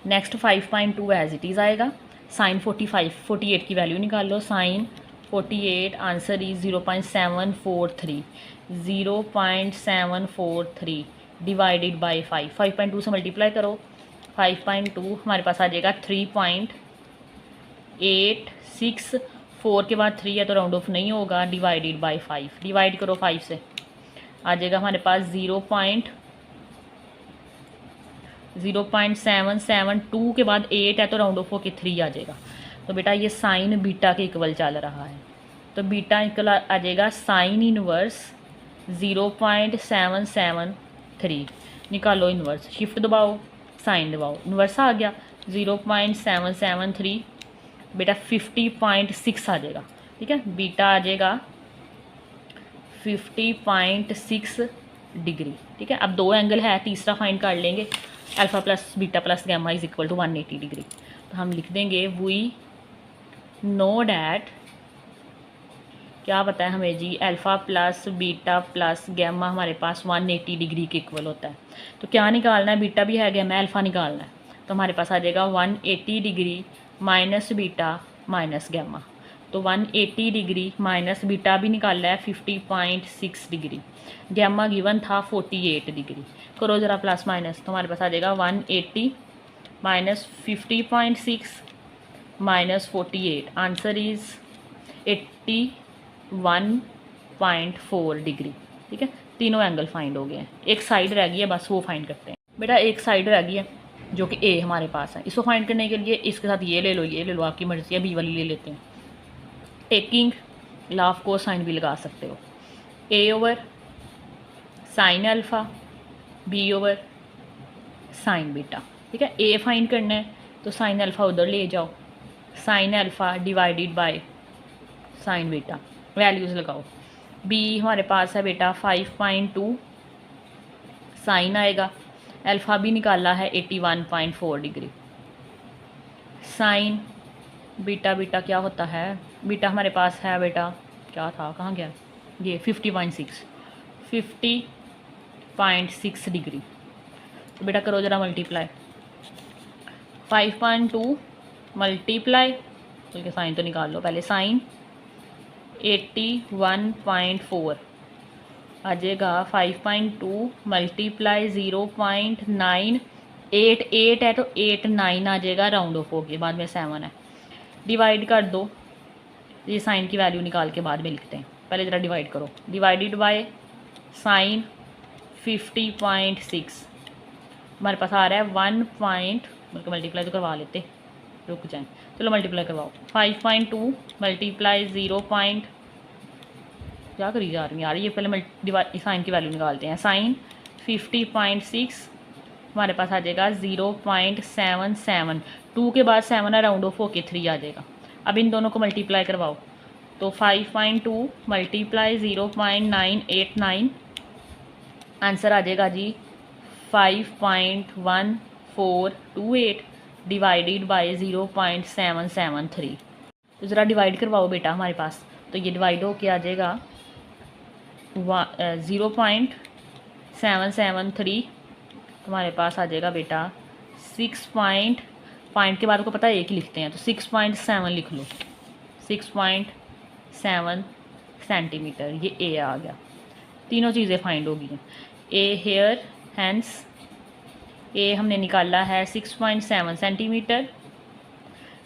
नेक्स्ट 5.2 एज इट इज़ आएगा। साइन 48 की वैल्यू निकाल लो। Sine 48 answer is 0.743 divided by 5। 5.2 से मल्टीप्लाई करो। 5.2 हमारे पास आ जाएगा 3.86। 4 के बाद 3 है तो राउंड ऑफ नहीं होगा, डिवाइडेड बाय 5। डिवाइड करो 5 से आ जाएगा हमारे पास 0.772 के बाद 8 है तो राउंड ऑफ होके 3 आ जाएगा। तो बेटा ये साइन बीटा के इक्वल चल रहा है तो बीटा इक्वल आ जाएगा साइन इनवर्स 0.773। निकालो इनवर्स, शिफ्ट दबाओ साइन दबाओ, इनवर्स आ गया 0.773 बेटा 50.6 आ जाएगा। ठीक है। बीटा आ जाएगा 50.6 डिग्री। ठीक है। अब दो एंगल है, तीसरा फाइंड कर लेंगे। Alpha plus beta plus gamma is equal to 180 degree. तो हम लिख देंगे वी नो डैट, क्या पता है हमें जी, alpha plus beta plus gamma हमारे पास 180 डिग्री के इक्वल होता है। तो क्या निकालना है, बीटा भी है गैमा अल्फ़ा निकालना है। तो हमारे पास आ जाएगा 180 degree minus beta minus gamma. तो 180 डिग्री माइनस बीटा भी निकाला है 50.6 डिग्री, गैमा गिवन था 48 डिग्री। करो ज़रा प्लस माइनस तो हमारे पास आ जाएगा 180 minus 50.6 minus 48, answer is 81.4 degree. ठीक है, तीनों एंगल फाइंड हो गए हैं, एक साइड रह गई है, बस वो फाइंड करते हैं। बेटा एक साइड रह गई है जो कि ए हमारे पास है, इसको फाइंड करने के लिए इसके साथ ये ले लो, ये ले लो, आपकी मर्ज़ी है, बी वाली ले लेते हैं। टेकिंग लॉ ऑफ कोसाइन भी लगा सकते हो, A over sine alpha, B over sine beta. ठीक है, ए फाइंड करना है तो साइन अल्फ़ा उधर ले जाओ, sine alpha divided by sign beta, values लगाओ। बी हमारे पास है बेटा 5.2, साइन आएगा, अल्फ़ा भी निकाला है 81.4 डिग्री, साइन बीटा, बीटा क्या होता है, बीटा हमारे पास है बेटा, क्या था, कहाँ गया ये, 50.6 डिग्री। तो बेटा करो ज़रा मल्टीप्लाई, 5.2 मल्टीप्लाई, बल्कि साइन तो निकाल लो पहले, साइन 81.4 आ जाएगा, 5.2 मल्टीप्लाई 0.988 है तो 89 आ जाएगा, राउंड ऑफ हो गया, बाद में 7 है, डिवाइड कर दो, ये साइन की वैल्यू निकाल के बाद में लिखते हैं, पहले ज़रा डिवाइड करो, डिवाइडेड बाय साइन 50.6 हमारे पास आ रहा है 1 पॉइंट, बल्कि मल्टीप्लाई तो करवा लेते, रुक जाएं, चलो मल्टीप्लाई करवाओ, 5.2 मल्टीप्लाई 0. क्या करी जा रही है यार, ये पहले साइन की वैल्यू निकालते हैं, साइन 50.6 हमारे पास आ जाएगा 0.77, 2 के बाद 7 राउंड ऑफ होके 3 आ जाएगा। अब इन दोनों को मल्टीप्लाई करवाओ, तो 5.2 मल्टीप्लाई 0.989, आंसर आ जाएगा जी 5.1428 डिवाइडेड बाय 0.773। तो ज़रा डिवाइड करवाओ बेटा हमारे पास, तो ये डिवाइड हो के आ जाएगा 0.773, हमारे पास आ जाएगा बेटा 6 पॉइंट के बाद को पता है एक ही लिखते हैं, तो 6.7 लिख लो, 6.7 सेंटीमीटर, ये ए आ गया। तीनों चीज़ें फाइंड होगी, ए हेयर हैंड्स, ए हमने निकाला है 6.7 सेंटीमीटर,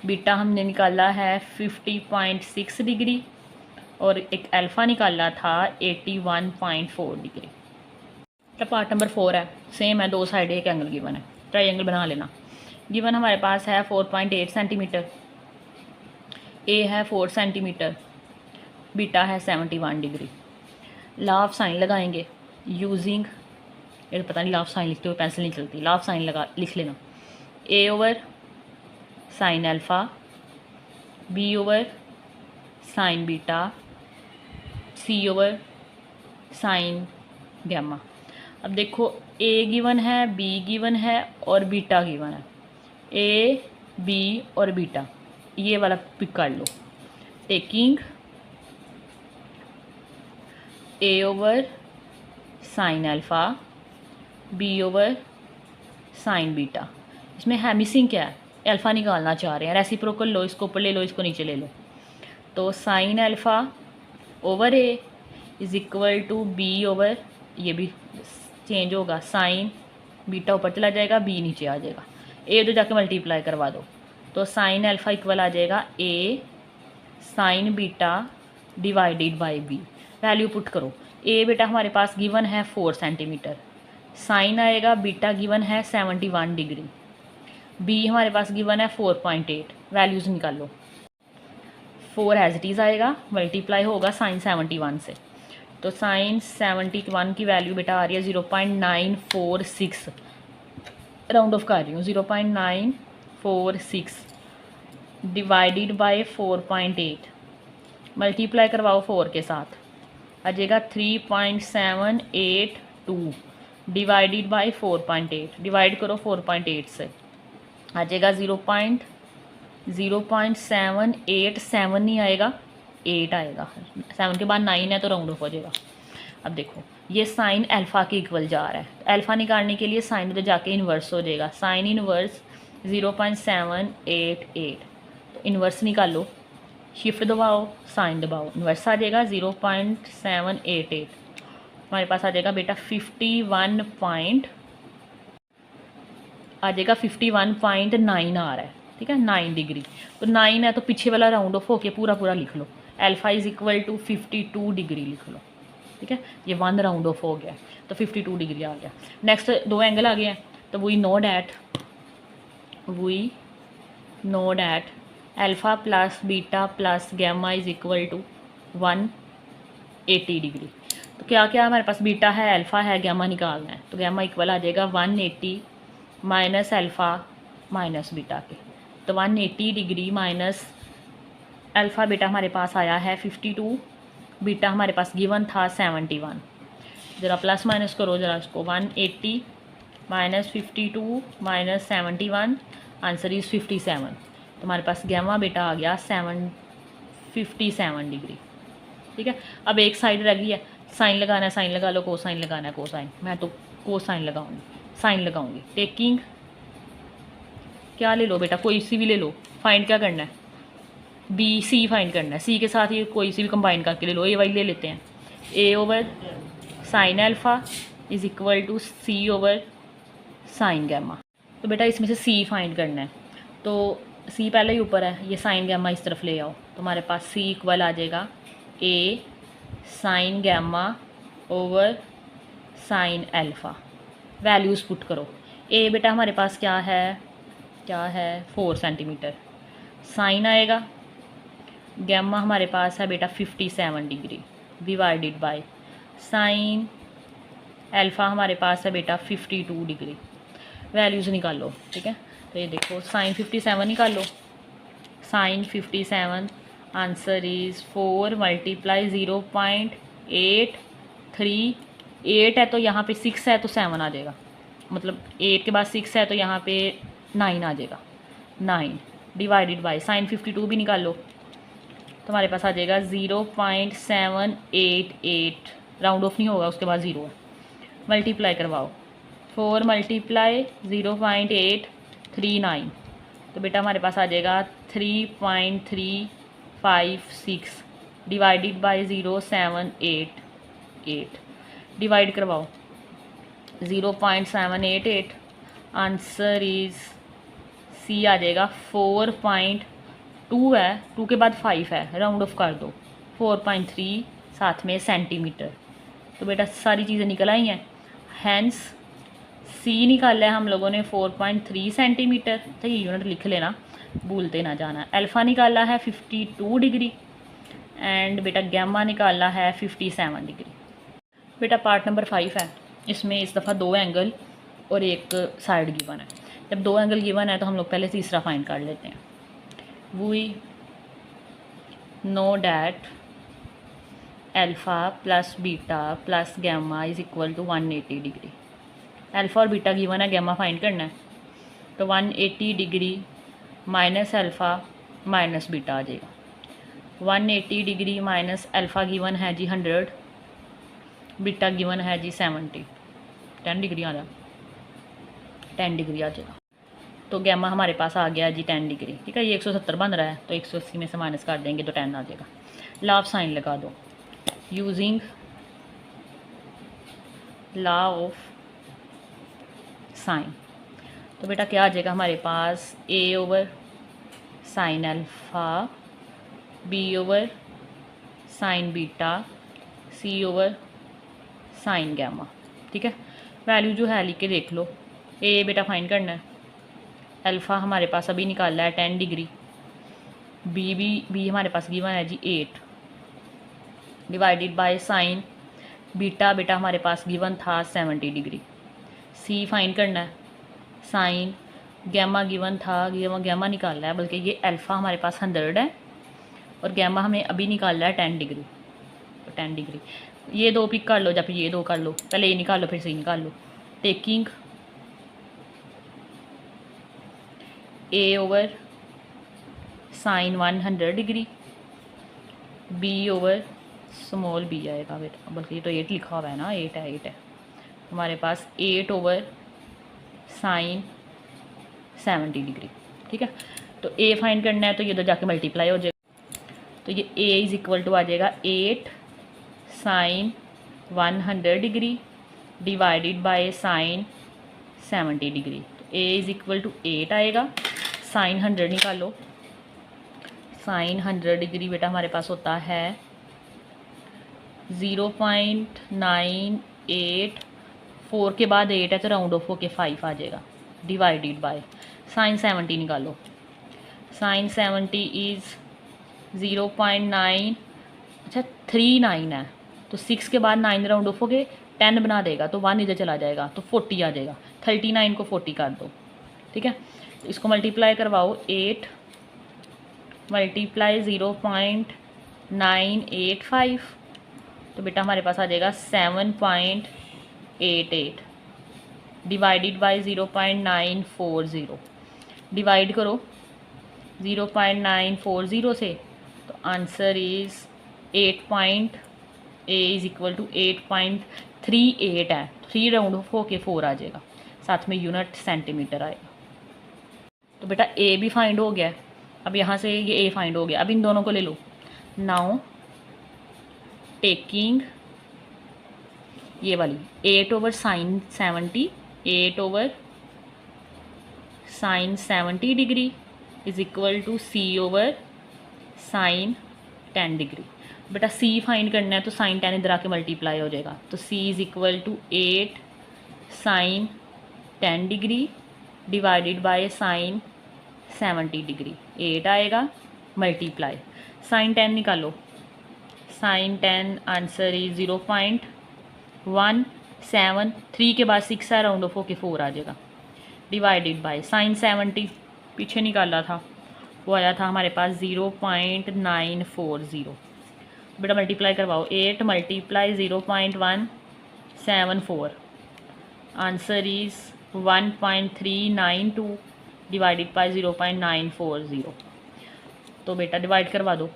बीटा हमने निकाला है 50.6 डिग्री, और एक अल्फ़ा निकाला था 81.4 डिग्री। पार्ट नंबर 4 है, सेम है, दो साइड एक एंगल गिवन है, ट्रायंगल बना लेना। गिवन हमारे पास है 4.8 सेंटीमीटर, ए है 4 सेंटीमीटर, बीटा है 71 डिग्री। लॉ ऑफ साइन लगाएंगे यूजिंग, ये पता नहीं लॉ ऑफ साइन लिखते हुए पेंसिल नहीं चलती, लॉ ऑफ साइन लिख लेना, ए over sine alpha, B over sine beta, सी ओवर साइन गैमा। अब देखो ए गिवन है, बी गिवन है और बीटा गिवन है, ए बी और बीटा, ये वाला पिक कर लो, टेकिंग ए over sine alpha, B over sine beta. इसमें है मिसिंग क्या है, अल्फ़ा निकालना चाह रहे हैं, रेसिप्रोकल लो, इसको ऊपर ले लो, इसको नीचे ले लो, तो sine alpha over A is equal to B over, ये भी चेंज होगा, साइन बीटा ऊपर चला जाएगा, बी नीचे आ जाएगा, ए तो जाके मल्टीप्लाई करवा दो, तो साइन अल्फ़ा इक्वल आ जाएगा a sine beta divided by b. Value put करो, ए बेटा हमारे पास गिवन है 4 सेंटीमीटर, साइन आएगा, बीटा गिवन है 71 डिग्री, बी हमारे पास गिवन है 4.8, वैल्यूज़ निकालो, 4 एज इट इज़ आएगा, मल्टीप्लाई होगा साइन 71 से, तो साइन 71 की वैल्यू बेटा आ रही है 0.946, राउंड ऑफ कर रही हूँ, 0.946 डिवाइडेड बाय 4.8, मल्टीप्लाई करवाओ 4 के साथ, आ जाएगा 3.782 डिवाइडेड बाय 4.8, डिवाइड करो 4.8 से, आ जाएगा 0.787 नहीं आएगा, 8 आएगा, 7 के बाद 9 है तो राउंड ऑफ हो जाएगा। अब देखो ये साइन अल्फ़ा के इक्वल जा रहा है, अल्फ़ा निकालने के लिए साइन तो जाके इन्वर्स हो जाएगा, साइन इन्वर्स 0.788, तो इन्वर्स निकालो, शिफ्ट दबाओ, साइन दबाओ, इन्वर्स आ जाएगा 0.788, हमारे पास आ जाएगा बेटा 51. आ जाएगा 51.9 आ रहा है, ठीक है, 9 डिग्री। तो 9 है तो पीछे वाला राउंड ऑफ होके पूरा पूरा लिख लो, alpha is equal to 52 degree लिख लो, ठीक है। ये 1 राउंड ऑफ हो गया तो 52 डिग्री आ गया। नेक्स्ट 2 एंगल आ गए हैं, तो we know that alpha plus beta plus gamma is equal to 180 degree. तो क्या क्या हमारे पास बीटा है, अल्फ़ा है, गैमा निकालना है। तो गैमा इक्वल आ जाएगा 180 माइनस अल्फ़ा माइनस बीटा के। तो 180 डिग्री माइनस अल्फ़ा बीटा हमारे पास आया है 52, बीटा हमारे पास गिवन था 71। ज़रा प्लस माइनस करो ज़रा इसको, 180 माइनस 52 माइनस 71, आंसर इज़ 57। तो हमारे पास गैमा बेटा आ गया 57 डिग्री, ठीक है। अब एक साइड रह गई है, साइन लगाना है, साइन लगा लो, कोसाइन लगाना है कोसाइन, मैं तो कोसाइन लगाऊंगी, साइन लगाऊंगी। टेकिंग क्या ले लो बेटा, कोई सी भी ले लो, फाइंड क्या करना है, बी सी फाइंड करना है, सी के साथ ये कोई सी भी कंबाइन करके ले लो, ए वाई ले लेते हैं। A over sine alpha is equal to C over sine gamma. तो बेटा इसमें से सी फाइंड करना है, तो सी पहले ही ऊपर है, ये साइन गैमा इस तरफ ले आओ, तो हमारे पास सी इक्वल आ जाएगा a sine gamma over sine alpha. Values put करो। ए बेटा हमारे पास क्या है 4 सेंटीमीटर, साइन आएगा, गैमा हमारे पास है बेटा 57 degree divided by sine alpha हमारे पास है बेटा 52 डिग्री। वैल्यूज़ निकालो, ठीक है। तो ये देखो साइन 57 निकालो, साइन 57 आंसर इज़ 4 मल्टीप्लाई 0.83, 8 है तो यहाँ पे 6 है तो 7 आ जाएगा, मतलब 8 के बाद 6 है तो यहाँ पे 9 आ जाएगा, 9 डिवाइडेड बाय साइन 52 भी निकाल लो, तो हमारे पास आ जाएगा 0.788, राउंड ऑफ नहीं होगा, उसके बाद 0 है, मल्टीप्लाई करवाओ, 4 मल्टीप्लाई 0.839, तो बेटा हमारे पास आ जाएगा 3.356 डिवाइडेड बाय 0.788, डिवाइड करवाओ 0.788, आंसर इज़ सी आ जाएगा 4.2 है, 2 के बाद 5 है, राउंड ऑफ कर दो, 4.3 साथ में सेंटीमीटर। तो बेटा सारी चीज़ें निकल आई हैं, हैंस सी निकाला है हम लोगों ने 4.3 सेंटीमीटर, तो ये यूनिट लिख लेना, भूलते ना जाना। अल्फ़ा निकाला है 52 डिग्री एंड बेटा गैमा निकाला है 57 डिग्री। बेटा पार्ट नंबर 5 है, इसमें इस दफ़ा 2 एंगल और एक साइड गिवन है। जब 2 एंगल गिवन है तो हम लोग पहले तीसरा फाइंड कर लेते हैं। We know that alpha plus beta plus gamma is equal to 180 degree. Alpha और बीटा गिवन है, गैमा फाइंड करना है, तो 180 degree minus alpha minus beta आ जाएगा। 180 डिग्री माइनस अल्फ़ा गिवन है जी 100, बीटा गिवन है जी 70, 10 डिग्री आ जाएगा, 10 डिग्री आ जाएगा। तो गैमा हमारे पास आ गया जी 10 डिग्री, ठीक है। ये 170 बन रहा है तो 180 में से माइनस कर देंगे तो 10 आ जाएगा। लॉ ऑफ साइन लगा दो, यूजिंग लॉ ऑफ साइन। तो बेटा क्या आ जाएगा हमारे पास, ए over sine alpha, B over sine beta, सी ओवर साइन गैमा, ठीक है। वैल्यू जो है लिख के देख लो। ए बेटा फाइंड करना है, अल्फ़ा हमारे पास अभी निकाला है 10 डिग्री, बी हमारे पास गिवन है जी 8 डिवाइडेड बाय साइन बीटा, बेटा हमारे पास गिवन था 70 डिग्री। सी फाइंड करना है, साइन गैमा गिवन था, गैमा निकालना है, बल्कि ये अल्फ़ा हमारे पास 100 है और गैमा हमें अभी निकालना है 10 डिग्री, तो 10 डिग्री ये 2 पिक कर लो या फिर ये 2 कर लो, पहले ये निकाल लो फिर सी निकाल लो। टेकिंग ए over sine 100 degree, b over small b आएगा बेटा, बल्कि ये तो 8 लिखा हुआ है ना, 8 है हमारे पास 8 ओवर साइन 70 डिग्री, ठीक है। तो ए फाइंड करना है तो ये तो जाके मल्टीप्लाई हो जाएगा, तो ये ए इज़ इक्वल टू आ जाएगा 8 sine 100 degree divided by sine 70 degree. तो ए इज़ इक्वल टू 8 आएगा। साइन 100 निकालो। साइन 100 डिग्री बेटा हमारे पास होता है 0.98, 4 के बाद 8 है तो राउंड ऑफ होके 5 आ जाएगा, डिवाइडेड बाय साइन 70 निकालो। साइन 70 इज़ 0.9, अच्छा 39 है तो 6 के बाद 9 राउंड ऑफ होके 10 बना देगा तो 1 इधर चला जाएगा तो 40 आ जाएगा। 39 को 40 कर दो, ठीक है। इसको मल्टीप्लाई करवाओ, 8 मल्टीप्लाई 0.985 तो बेटा हमारे पास आ जाएगा 7.88 डिवाइडेड बाय 0.940। डिवाइड करो 0.940 से तो answer is 8. A is equal to 8.38 है। 3 राउंड ऑफ होके 4 आ जाएगा, साथ में यूनिट सेंटीमीटर आएगा। तो बेटा ए भी फाइंड हो गया। अब यहाँ से ये ए फाइंड हो गया। अब इन दोनों को ले लो। नाउ टेकिंग ये वाली 8/sin 70, 8/sin 70 degree is equal to C/sin 10 degree. बेटा C फाइंड करना है तो sin 10 इधर आके मल्टीप्लाई हो जाएगा तो C is equal to 8/sin 10 degree divided by sin 70 degree. 8 आएगा मल्टीप्लाई sin 10 निकालो। sin 10 आंसर इज 0.173, 3 के बाद 6 है राउंड ऑफ होके 4 आ जाएगा, डिवाइडेड बाय sin 70 पीछे निकाला था वो आया था हमारे पास 0.940। बेटा मल्टीप्लाई करवाओ। 8 multiply 0.174 answer is 1.392 divided by 0.940। तो बेटा डिवाइड करवा दो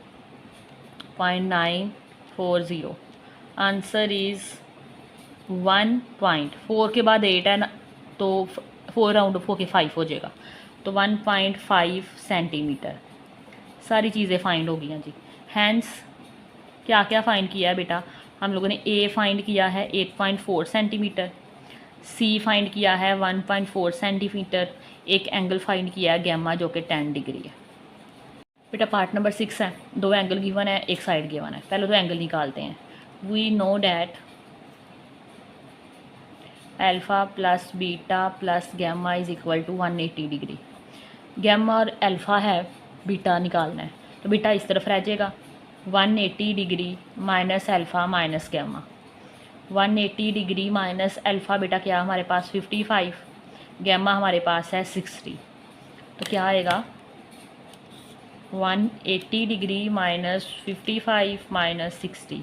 0.940 आंसर इज़ 1.4 के बाद 8 है ना तो 4 राउंड ऑफ होके 5 हो जाएगा तो 1.5 सेंटीमीटर। सारी चीज़ें फाइंड हो गई हैं जी। हैंस क्या क्या फ़ाइंड किया है बेटा? हम लोगों ने ए फाइंड किया है 8.4 सेंटीमीटर, सी फाइंड किया है 1.4 सेंटीमीटर, एक एंगल फाइंड किया है गैमा जो कि 10 डिग्री है। बेटा पार्ट नंबर 6 है। 2 एंगल गिवन है, एक साइड गिवन है। पहले 2 एंगल निकालते हैं। We know that alpha plus beta plus gamma is equal to 180 degree. Gamma और अल्फ़ा है, बीटा निकालना है तो बीटा इस तरफ रह जाएगा। 180 degree minus alpha minus gamma. 180 degree minus alpha बेटा क्या हमारे पास 55, गैमा हमारे पास है 60। तो क्या आएगा 180 डिग्री माइनस 55 माइनस 60,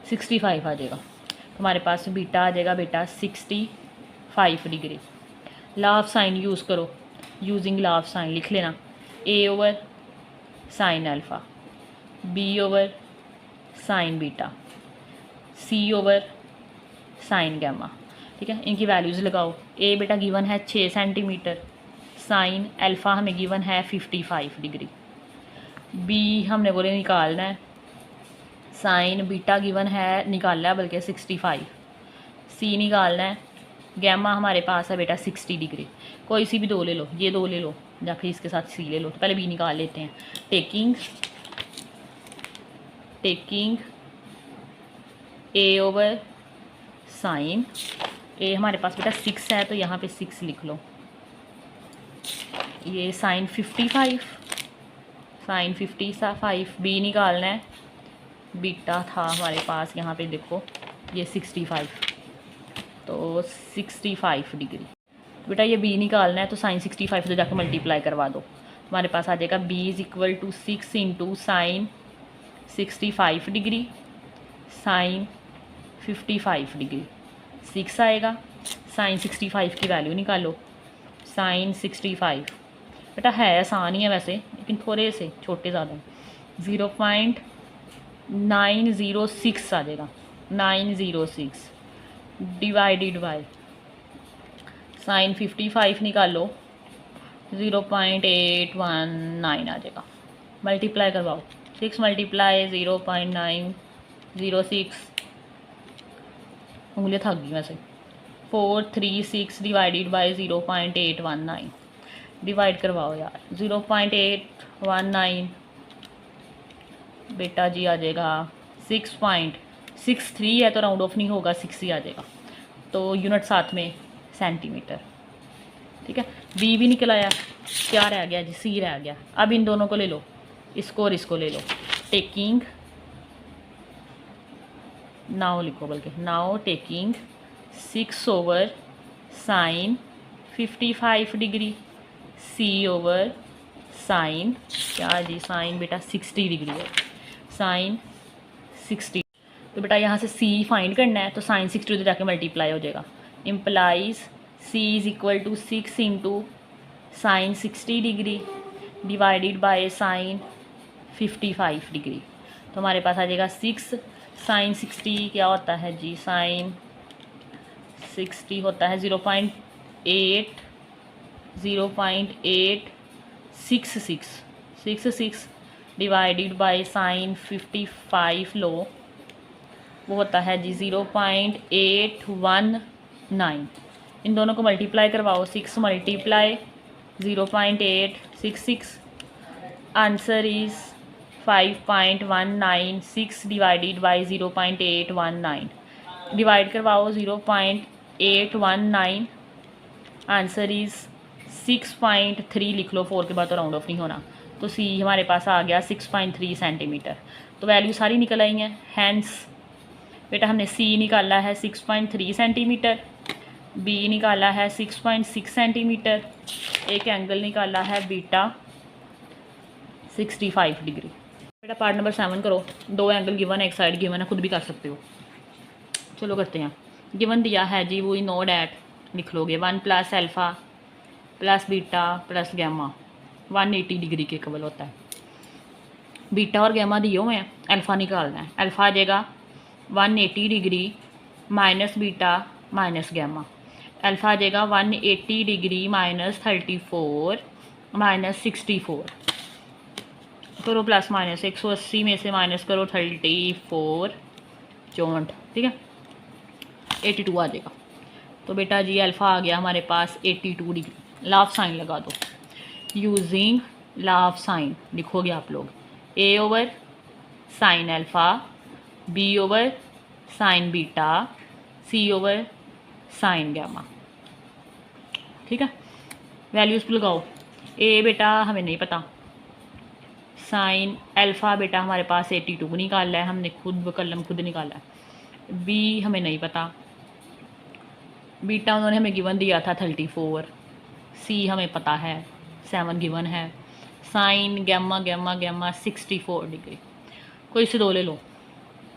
65 आ जाएगा। तो हमारे पास बीटा आ जाएगा बेटा 65 degree. Law of sine use करो, यूजिंग लॉ ऑफ साइन लिख लेना। ए over sine alpha, B over sine beta, सी ओवर साइन गैमा। ठीक है, इनकी वैल्यूज़ लगाओ। ए बेटा गिवन है 6 सेंटीमीटर, साइन अल्फ़ा हमें गिवन है 55 डिग्री, बी हमने बोले निकालना है, साइन बीटा गिवन है निकालना है बल्कि 65, सी निकालना है, गैमा हमारे पास है बेटा 60 डिग्री। कोई सी भी 2 ले लो, ये 2 ले लो या फिर इसके साथ सी ले लो। तो पहले बी निकाल लेते हैं। टेकिंग ए ओवर साइन, ए हमारे पास बेटा 6 है तो यहाँ पे 6 लिख लो। ये साइन 55, साइन 55, बी निकालना है, बीटा था हमारे पास यहाँ पे देखो ये 65, तो 65 डिग्री। बेटा ये बी निकालना है तो साइन 65 से जाकर मल्टीप्लाई करवा दो। हमारे पास आ जाएगा B is equal to 6 into sine 65 degree sine 55 degree, 6 आएगा। साइन 65 की वैल्यू निकालो। साइन 65 बेटा है आसान ही है वैसे, लेकिन थोड़े से छोटे ज़्यादा 0.906 आ जाएगा, 906 डिवाइडेड बाय साइन 55 निकालो 0.819 आ जाएगा। मल्टीप्लाई करवाओ। 6 मल्टीप्लाई 0.906, उंगलियाँ थक गई वैसे, 436 डिवाइडेड बाई 0.819, डिवाइड करवाओ यार। 0.819 बेटा जी आ जाएगा 6.63 है, तो राउंड ऑफ नहीं होगा, 6 ही आ जाएगा। तो यूनिट साथ में सेंटीमीटर, ठीक है। बी भी निकल आया, क्या रह गया जी, सी रह गया। अब इन दोनों को ले लो, इसको और इसको ले लो। टेकिंग, नाउ लिखो, बल्कि now taking 6 over sine 55 degree, सी ओवर साइन, क्या जी, साइन बेटा 60 डिग्री है, साइन 60। तो बेटा यहाँ से सी फाइंड करना है, तो साइन 60 तो जाके मल्टीप्लाई हो जाएगा। Implies C is equal to 6 into sine 60 degree divided by sine 55 degree. तो हमारे पास आ जाएगा 6 साइन 60 क्या होता है जी, साइन 60 होता है 0.866 डिवाइडेड बाय साइन 55 लो, वो होता है जी 0.819। इन दोनों को मल्टीप्लाई करवाओ, 6 multiply 0.866, answer is 5.196 divided by 0.819, divide करवाओ 0.819, आंसर इज़ 6.3 लिख लो, 4 के बाद तो राउंड ऑफ नहीं होना। तो सी हमारे पास आ गया 6.3 सेंटीमीटर। तो वैल्यू सारी निकल आई हैं। हैंस बेटा हमने सी निकाला है 6.3 सेंटीमीटर, बी निकाला है 6.6 सेंटीमीटर, एक एंगल निकाला है बीटा 65 डिग्री। बेटा पार्ट नंबर 7 करो। 2 एंगल गिवन है, एक साइड गिवन है, खुद भी कर सकते हो। चलो करते हैं। गिवन दिया है जी, वही नोड एट लिख लोगे, 1 plus alpha plus beta plus gamma 180 degree के इक्वल होता है। बीटा और गैमा दिए हुए हैं, अल्फ़ा निकालना है। अल्फ़ा आ जाएगा 180 degree minus beta minus gamma. Alpha आ जाएगा 180 डिग्री माइनस 34 माइनस 64, करो प्लस माइनस, 180 में से माइनस करो 34 64, ठीक है 82 आ जाएगा। तो बेटा जी अल्फ़ा आ गया हमारे पास 82 डिग्री। लाफ साइन लगा दो, यूजिंग लाफ साइन लिखोगे आप लोग, a over sine alpha, B over sine beta, C over sine gamma, ठीक है। वैल्यूज़ लगाओ। ए बेटा हमें नहीं पता, साइन अल्फ़ा बेटा हमारे पास 82 निकाला है, हमने खुद कलम खुद निकाला है। बी हमें नहीं पता, बीटा उन्होंने हमें गिवन दिया था 34, सी हमें पता है 7 गिवन है, sine gamma gamma gamma 64 degree. कोई से 2 ले लो,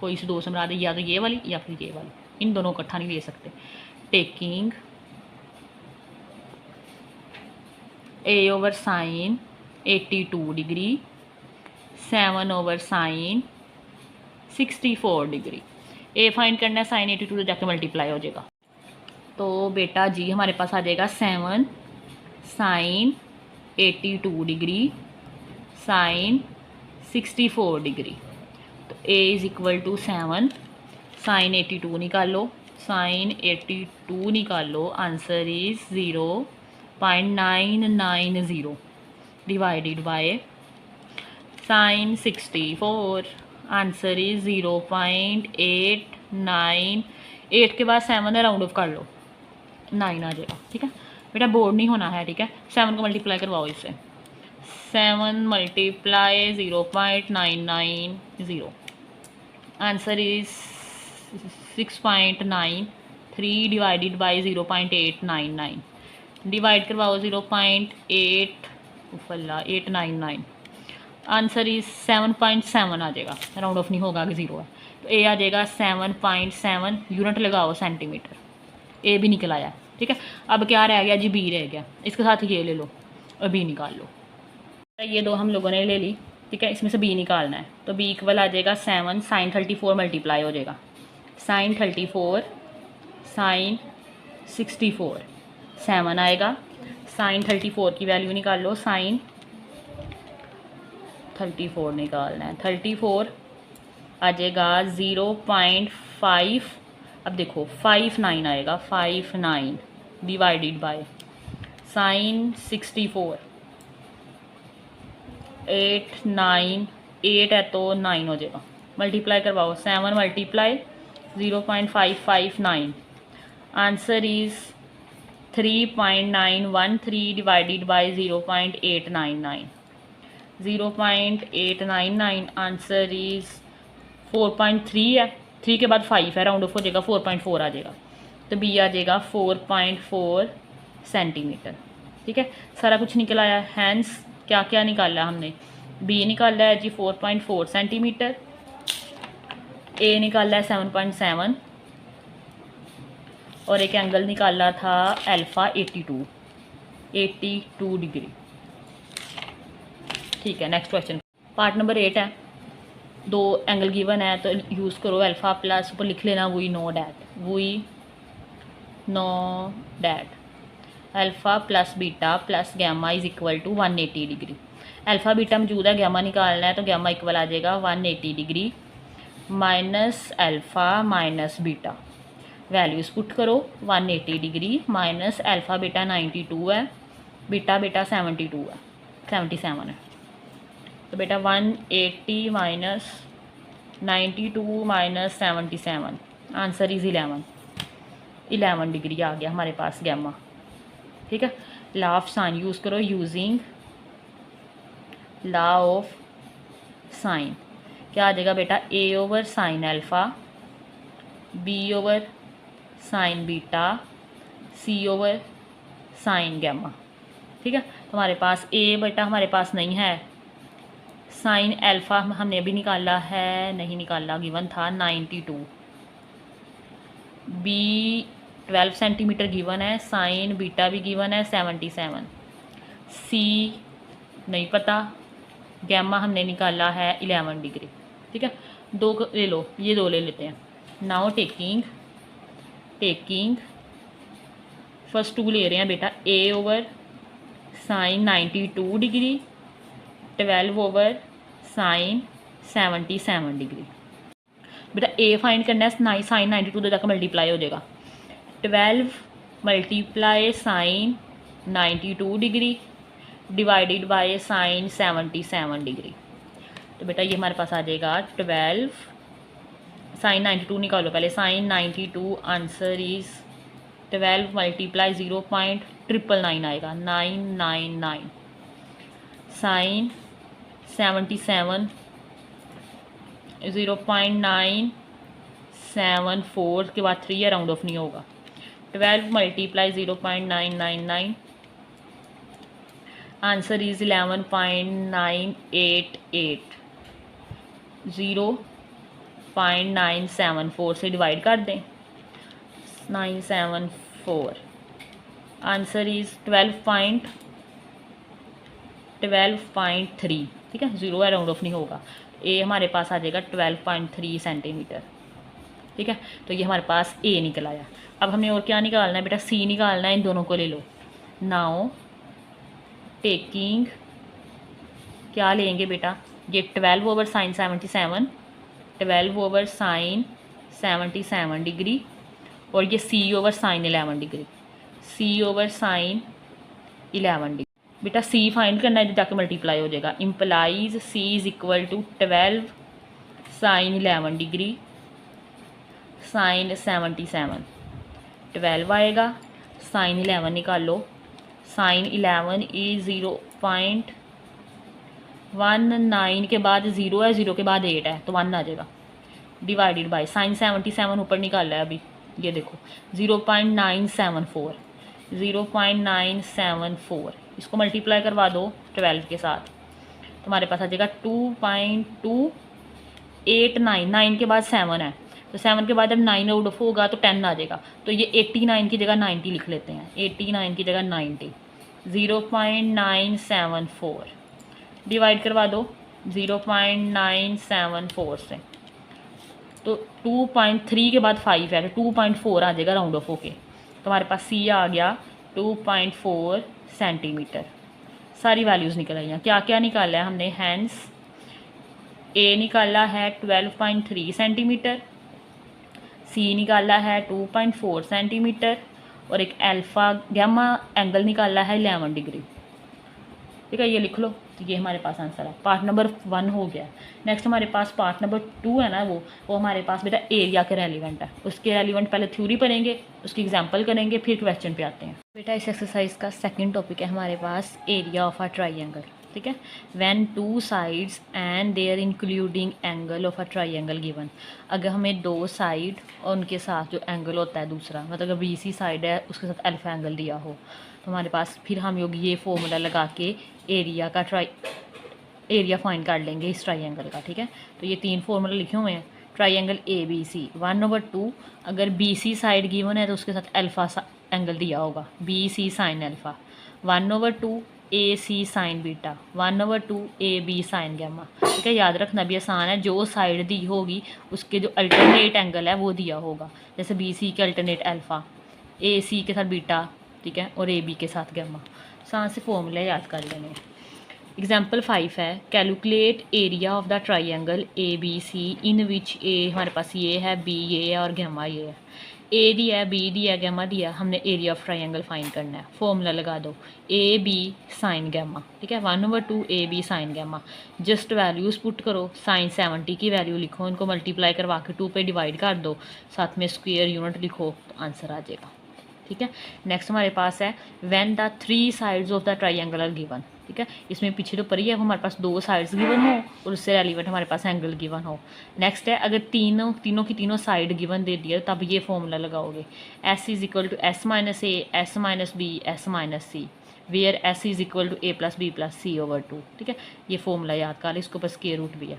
कोई से 2 समझा दे, या तो ये वाली या फिर ये वाली, इन दोनों को इकट्ठा नहीं ले सकते। Taking A over sine 82 degree 7 over sine 64 degree. A find करना है, साइन 82 तो जाके मल्टीप्लाई हो जाएगा। तो बेटा जी हमारे पास आ जाएगा 7 साइन 82 डिग्री साइन 64 डिग्री। तो ए इज़ इक्वल टू 7 साइन 82 निकालो, साइन 82 निकालो, answer is 0.990 divided by sine 64, answer is 0.898। 8 के बाद 7 राउंड ऑफ कर लो, 9 आ जाएगा, ठीक है बेटा। बोर्ड नहीं होना है, ठीक है। 7 को मल्टीप्लाई करवाओ इससे, 7 multiply 0.990, answer is 6.93 divided by 0.899, divide करवाओ 0.899, आंसर इज 7.7 आ जाएगा, राउंड ऑफ नहीं होगा कि 0 है। तो ए आ जाएगा 7.7, यूनिट लगाओ सेंटीमीटर, ए भी निकल आया, ठीक है। अब क्या रह गया जी, बी रह गया, इसके साथ ये ले लो और बी निकाल लो। ये 2 हम लोगों ने ले ली, ठीक है, इसमें से बी निकालना है। तो बी इक्वल आ जाएगा 7 साइन 34 मल्टीप्लाई हो जाएगा, साइन 34 साइन 64 7 आएगा। साइन 34 की वैल्यू निकाल लो, साइन 34 निकालना है, 34 आ जाएगा 0.5 अब देखो 5/9 आएगा, 5/9 डिवाइडेड बाय साइन 64, 8/9, 8 है तो 9 हो जाएगा, मल्टीप्लाई करवाओ, 7 multiply 0.559, answer is 3.913 divided by 0.899, 0.899 answer is 4.3 है, 3 के बाद 5 है, राउंड ऑफ हो जाएगा, 4.4 आ जाएगा, तो बी आ जाएगा 4.4 सेंटीमीटर। ठीक है, सारा कुछ निकल आया। हैंस क्या क्या निकाला हमने, बी निकाला है जी 4.4 सेंटीमीटर, ए निकाला है 7.7 और एक एंगल निकाला था अल्फ़ा 82 डिग्री। ठीक है, नेक्स्ट क्वेश्चन पार्ट नंबर 8 है। 2 एंगल गिवन है तो यूज़ करो अल्फ़ा प्लस, ऊपर लिख लेना we know that alpha plus beta plus gamma is equal to 180 degree. Alpha beta मौजूद है, गैमा निकालना है, तो गैमा इक्वल आ जाएगा 180 degree minus alpha minus beta, values put करो, 180 डिग्री माइनस अल्फ़ा बीटा 92 है, बीटा 72 है, 77 है, तो बेटा 180 माइनस 92 माइनस 77, आंसर इज़ 11 डिग्री आ गया हमारे पास गैमा। ठीक है, लॉ ऑफ साइन यूज़ करो, यूजिंग लॉ ऑफ साइन क्या आ जाएगा बेटा, a over sine alpha, B over sine beta, C over sine gamma. ठीक है, तो हमारे पास ए बेटा हमारे पास नहीं है, साइन अल्फ़ा हमने अभी निकाला है, नहीं निकाला, गिवन था 92, बी 12 सेंटीमीटर गिवन है, साइन बीटा भी गिवन है 77, सी नहीं पता, गैमा हमने निकाला है 11 डिग्री। ठीक है, 2 ले लो, ये 2 ले लेते हैं। नाउ टेकिंग फर्स्ट 2 ले रहे हैं बेटा, a over sine 92 degree, 12 over sine 77 degree. बेटा ए फाइंड करना है, साइन 92 दे जाकर मल्टीप्लाई हो जाएगा, 12 multiply sine 92 degree divided by sine 77 degree, तो बेटा ये हमारे पास आ जाएगा 12, साइन 92 निकालो पहले, साइन 92 आंसर इज़ 12 मल्टीप्लाई 0.999 आएगा, 999, साइन 77 0.974 के बाद 3 है, राउंड ऑफ नहीं होगा, 12 मल्टीप्लाई 0.999 आंसर इज़ 11.988, 0.974 से डिवाइड कर दें, 974, आंसर इज़ 12.3। ठीक है, 0 है, राउंड ऑफ नहीं होगा, ए हमारे पास आ जाएगा 12.3 सेंटीमीटर। ठीक है, तो ये हमारे पास ए निकल आया। अब हमने और क्या निकालना है बेटा, सी निकालना है, इन दोनों को ले लो। नाउ टेकिंग क्या लेंगे बेटा, ये 12 over sine 77, 12 over sine 77 degree और ये सी ओवर साइन 11 डिग्री, सी ओवर साइन 11 डिग्री। बेटा सी फाइंड करना है, जाके मल्टीप्लाई हो जाएगा, implies C is equal to 12 sine 11 degree sine 77, 12 आएगा, साइन 11 निकालो, साइन 11 इज 0.19 के बाद 0 है, 0 के बाद 8 है, तो 1 आ जाएगा, डिवाइडेड बाय साइन 77 ऊपर निकाला है अभी, ये देखो 0.974, 0.974, इसको मल्टीप्लाई करवा दो 12 के साथ, तो हमारे पास आ जाएगा 2.289, 9 के बाद 7 है, तो 7 के बाद जब 9 आउट ऑफ होगा तो 10 आ जाएगा, तो ये 89 की जगह 90 लिख लेते हैं, 89 की जगह 90, 0.974 डिवाइड करवा दो 0.974 से, तो 2.3 के बाद 5 है, तो 2.4 आ जाएगा राउंड ऑफ होके, तो हमारे पास सी आ गया 2.4 सेंटीमीटर। सारी वैल्यूज़ निकल आई हैं। क्या क्या निकाला है हमने, हैंस ए निकाला है 12.3 सेंटीमीटर, सी निकाला है 2.4 सेंटीमीटर और एक अल्फ़ा गैमा एंगल निकाला है 11 डिग्री। ठीक है, ये लिख लो। तो ये हमारे पास आंसर है। पार्ट नंबर 1 हो गया। नेक्स्ट हमारे पास पार्ट नंबर 2 है ना, वो हमारे पास बेटा एरिया के रेलिवेंट है। उसके रेलिवेंट पहले थ्योरी पढ़ेंगे, उसकी एग्जांपल करेंगे, फिर क्वेश्चन पे आते हैं। बेटा इस एक्सरसाइज का सेकंड टॉपिक है हमारे पास एरिया ऑफ अ ट्राइंगल। ठीक है, when two sides and their including angle of a triangle given. अगर हमें दो साइड और उनके साथ जो एंगल होता है दूसरा, मतलब अगर BC साइड है उसके साथ अल्फा एंगल दिया हो, तो हमारे पास फिर हम लोग ये फॉर्मूला लगा के एरिया फाइंड कर लेंगे इस ट्राइंगल का। ठीक है, तो ये 3 फॉर्मूला लिखे हुए हैं। ट्राइंगल ABC 1/2, अगर BC साइड गिवन है तो उसके साथ अल्फा एंगल दिया होगा, BC sine alpha. 1/2 AC sine beta, 1/2 AB sine gamma. ठीक है, याद रखना भी आसान है, जो साइड दी होगी उसके जो अल्टरनेट एंगल है वो दिया होगा। जैसे BC के अल्टरनेट अल्फ़ा, AC के साथ बीटा, ठीक है, और AB के साथ गैमा। आसान से फॉर्मूले याद कर लेने। एग्जाम्पल 5 है, calculate area of the triangle ABC इन विच ए हमारे पास ये है, B ये है और गैमा ये है। A दिया है, B दिया है, गैमा दिया, हमने एरिया ऑफ ट्राइंगल फाइंड करना है। फॉर्मूला लगा दो, AB साइन गैमा। ठीक है, 1/2 AB sine gamma. Just values put करो, साइन 70 की वैल्यू लिखो, इनको मल्टीप्लाई करवा के 2 पे डिवाइड कर दो, साथ में स्क्वायर यूनिट लिखो, तो आंसर आ जाएगा। ठीक है, नेक्स्ट हमारे पास है when the 3 sides of the triangle are given. ठीक है, इसमें पीछे तो परी है वो हमारे पास 2 साइड्स गिवन हो और उससे रेलिवेंट हमारे पास एंगल गिवन हो। नेक्स्ट है, अगर तीनों की तीनों साइड गिवन दे दिया तब ये फॉर्मूला लगाओगे, S is equal to S minus A, S minus B, S minus C, where S is equal to A plus B plus C/2। ठीक है, ये फॉर्मूला याद कर ले, इसके ऊपर स्क्वायर रूट भी है।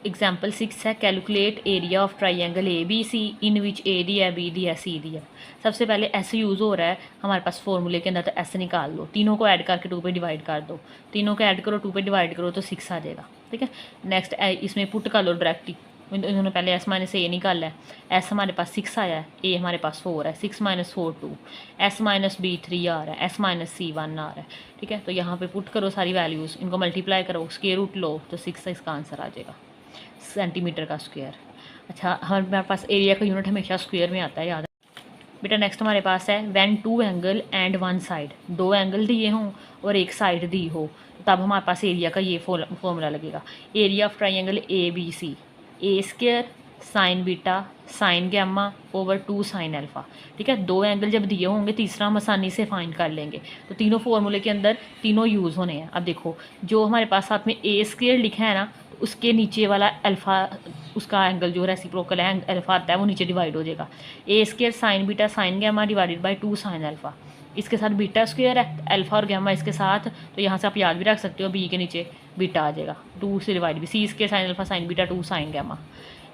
एग्जाम्पल 6 है, calculate area of triangle ABC in which A दिया है, B दिया है, C दिया है। सबसे पहले S यूज़ हो रहा है हमारे पास फॉर्मूले के अंदर, तो S निकाल लो, तीनों को ऐड करके 2 पे डिवाइड कर दो, तीनों को ऐड करो 2 पे डिवाइड करो तो 6 आ जाएगा। ठीक है, नेक्स्ट इसमें पुट कर लो डायरेक्ट ही, इन्होंने पहले S माइनस A निकाला है, S हमारे पास 6 आया है, A हमारे पास 4 है, 6 माइनस 4 2, S माइनस B 3 आ रहा है, S माइनस C 1 आ रहा है। ठीक है, तो यहाँ पे पुट करो सारी वैल्यूज़, इनको मल्टीप्लाई करो, स्क्वायर रूट लो, तो 6 इसका आंसर आ जाएगा, सेंटीमीटर का स्क्वायर। अच्छा, हमारे पास एरिया का यूनिट हमेशा स्क्वायर में आता है, याद है बेटा। नेक्स्ट हमारे पास है when 2 angle and 1 side, 2 angle दिए हों और एक साइड दी हो, तब हमारे पास एरिया का ये फॉर्मूला लगेगा। Area of triangle ABC, A square sine beta sine gamma over 2 sine alpha. ठीक है, 2 एंगल जब दिए होंगे तीसरा हम आसानी से फाइंड कर लेंगे, तो तीनों फॉर्मूले के अंदर तीनों यूज़ होने हैं। अब देखो, जो हमारे पास साथ में A स्क्वायर लिखा है ना, उसके नीचे वाला अल्फ़ा, उसका एंगल जो रेसिप्रोकल है अल्फ़ा आता है, वो नीचे डिवाइड हो जाएगा। A square sine beta sine gamma divided by 2 sine alpha. इसके साथ बीटा स्क्वायर है, अल्फ़ा और गैमा इसके साथ, तो यहाँ से आप याद भी रख सकते हो, B के नीचे बीटा आ जाएगा, 2 से डिवाइड भी, C square sine alpha sine beta 2 sine gamma.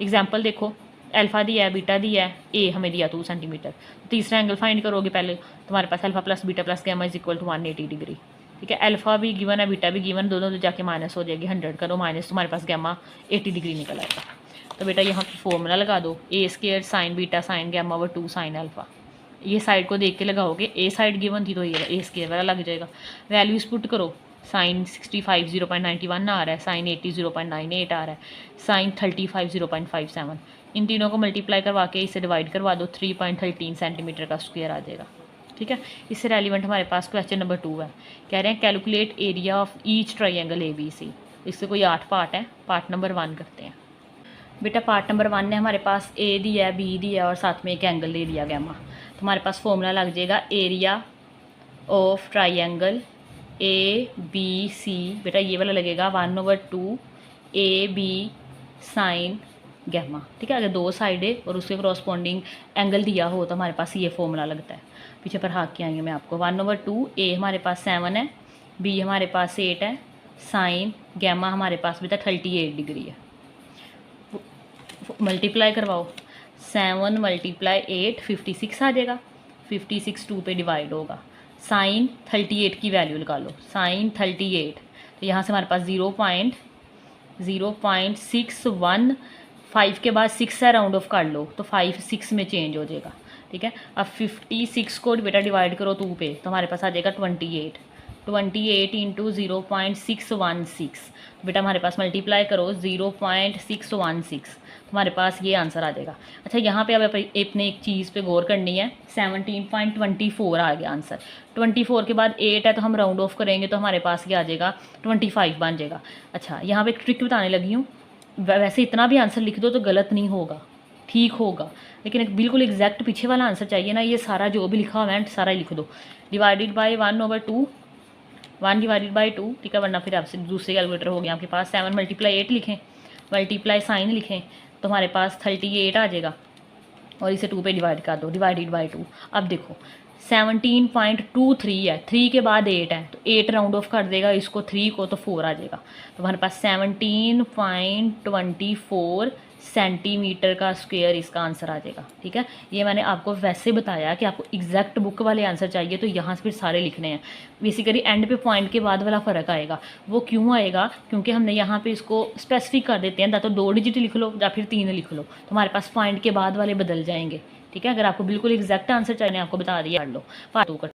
Example देखो, अल्फ़ा दिया है, बीटा दिया है, A हमें दिया 2 सेंटीमीटर। तीसरा एंगल फाइंड करोगे पहले, तुम्हारे पास alpha plus beta plus gamma is equal to 180 degree. ठीक है, अल्फ़ा भी गिवन है, बीटा भी गिवन, दोनों तो जाके माइनस हो जाएगी, 100 करो माइनस, तुम्हारे पास गैमा 80 डिग्री निकल आएगा। तो बेटा यहाँ पर फॉर्मूला लगा दो, A square sine beta sine gamma over 2 sine alpha. ये साइड को देख के लगाओगे, A साइड गिवन थी तो ये A स्क्वायर वाला लग जाएगा। वैल्यूज़ पुट करो, साइन 65 0.91 आ रहा है, साइन 80 0.98 आ रहा है, साइन 35 0.57। इन तीनों को मल्टीप्लाई करवा के इसे डिवाइड करवा दो, 3.13 सेंटीमीटर का स्क्वायर आ जाएगा। ठीक है, इससे रेलिवेंट हमारे पास क्वेश्चन नंबर 2 है, कह रहे हैं calculate area of each triangle ABC। इससे कोई 8 पार्ट है, पार्ट नंबर 1 करते हैं। बेटा पार्ट नंबर 1 ने हमारे पास A दिया है, B दिया और साथ में एक एंगल दे दिया गैमा। तो हमारे पास फॉर्मूला लग जाएगा एरिया ऑफ ट्राइंगल ABC, बेटा ये वाला लगेगा 1/2 AB साइन गैमा। ठीक है, अगर 2 साइड है और उसके करॉस्पॉन्डिंग एंगल दिया हो तो हमारे पास ये फॉर्मूला लगता है। पीछे पर हाथ के आएंगे मैं आपको, 1/2 A हमारे पास 7 है, B हमारे पास 8 है, साइन गैमा हमारे पास बेटा 38 डिग्री है। मल्टीप्लाई करवाओ, 7 × 8 56 आ जाएगा, 56 2 पे डिवाइड होगा, साइन 38 की वैल्यू निकालो, साइन 38, तो यहाँ से हमारे पास 0.615 के बाद 6 से राउंड ऑफ कर लो तो 5 6 में चेंज हो जाएगा। ठीक है, अब 56 को बेटा डिवाइड करो 2 पे तो हमारे पास आ जाएगा 28, 28 इंटू 0.616। बेटा हमारे पास मल्टीप्लाई करो 0.616, हमारे पास ये आंसर आ जाएगा। अच्छा यहाँ पे अब अपने एक चीज़ पे गौर करनी है, 17.24 आ गया आंसर। 24 के बाद 8 है तो हम राउंड ऑफ करेंगे तो हमारे पास ये आ जाएगा 25 बन जाएगा। अच्छा यहाँ पे एक ट्रिक बताने लगी हूँ, वैसे इतना भी आंसर लिख दो तो गलत नहीं होगा, ठीक होगा, लेकिन एक बिल्कुल एग्जैक्ट पीछे वाला आंसर चाहिए ना। ये सारा जो भी लिखा हुआ है सारा ही लिख दो, डिवाइडेड बाय 1/2, 1 डिवाइडेड बाई 2, ठीक है, वरना फिर आपसे दूसरे कैलकुलेटर हो गया आपके पास। 7 मल्टीप्लाई 8 लिखें, मल्टीप्लाई साइन लिखें तो हमारे पास 38 आ जाएगा, और इसे 2 पे डिवाइड कर दो, डिवाइडेड बाई 2। अब देखो 17.23 है, 3 के बाद 8 है तो 8 राउंड ऑफ कर देगा इसको, 3 को तो 4 आ जाएगा। तो हमारे पास 17.24 सेंटीमीटर का स्क्वायर इसका आंसर आ जाएगा। ठीक है, ये मैंने आपको वैसे बताया कि आपको एग्जैक्ट बुक वाले आंसर चाहिए तो यहाँ से फिर सारे लिखने हैं। बेसिकली एंड पे पॉइंट के बाद वाला फ़र्क आएगा। वो क्यों आएगा? क्योंकि हमने यहाँ पे इसको स्पेसिफिक कर देते हैं, या तो 2 डिजिट लिख लो या फिर 3 लिख लो, तो हमारे पास पॉइंट के बाद वाले बदल जाएंगे। ठीक है, अगर आपको बिल्कुल एग्जैक्ट आंसर चाहिए, आपको बता दिया, कर लो। पार्ट 2 का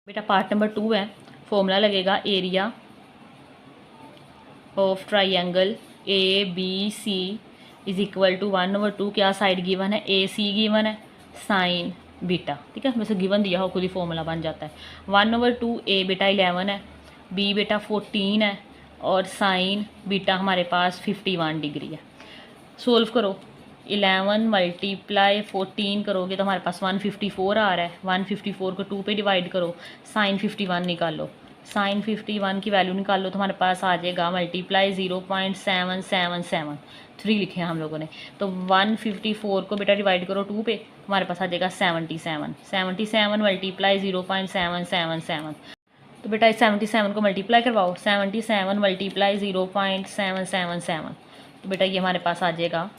बेटा, पार्ट नंबर 2 है। फॉर्मूला लगेगा area of triangle ABC is equal to 1/2, क्या साइड गिवन है, AC गिवन है, साइन बीटा। ठीक है, वैसे गिवन दिया हो खुद ही फॉर्मूला बन जाता है। 1/2 A बेटा 11 है, B बेटा 14 है, और साइन बीटा हमारे पास 51 डिग्री है। सोल्व करो, 11 मल्टीप्लाई 14 करोगे तो हमारे पास 154 आ रहा है। 154 को 2 पे डिवाइड करो, साइन 51 निकालो, साइन 51 की वैल्यू निकालो तो हमारे पास आ जाएगा मल्टीप्लाई 0.777, 3 लिखे हैं हम लोगों ने। तो 154 को बेटा डिवाइड करो 2 पे, हमारे पास आ जाएगा 77। 77 मल्टीप्लाई 0.777, तो बेटा इस 77 को मल्टीप्लाई करवाओ, 77 मल्टीप्लाई 0.777, तो बेटा ये हमारे पास आ जाएगा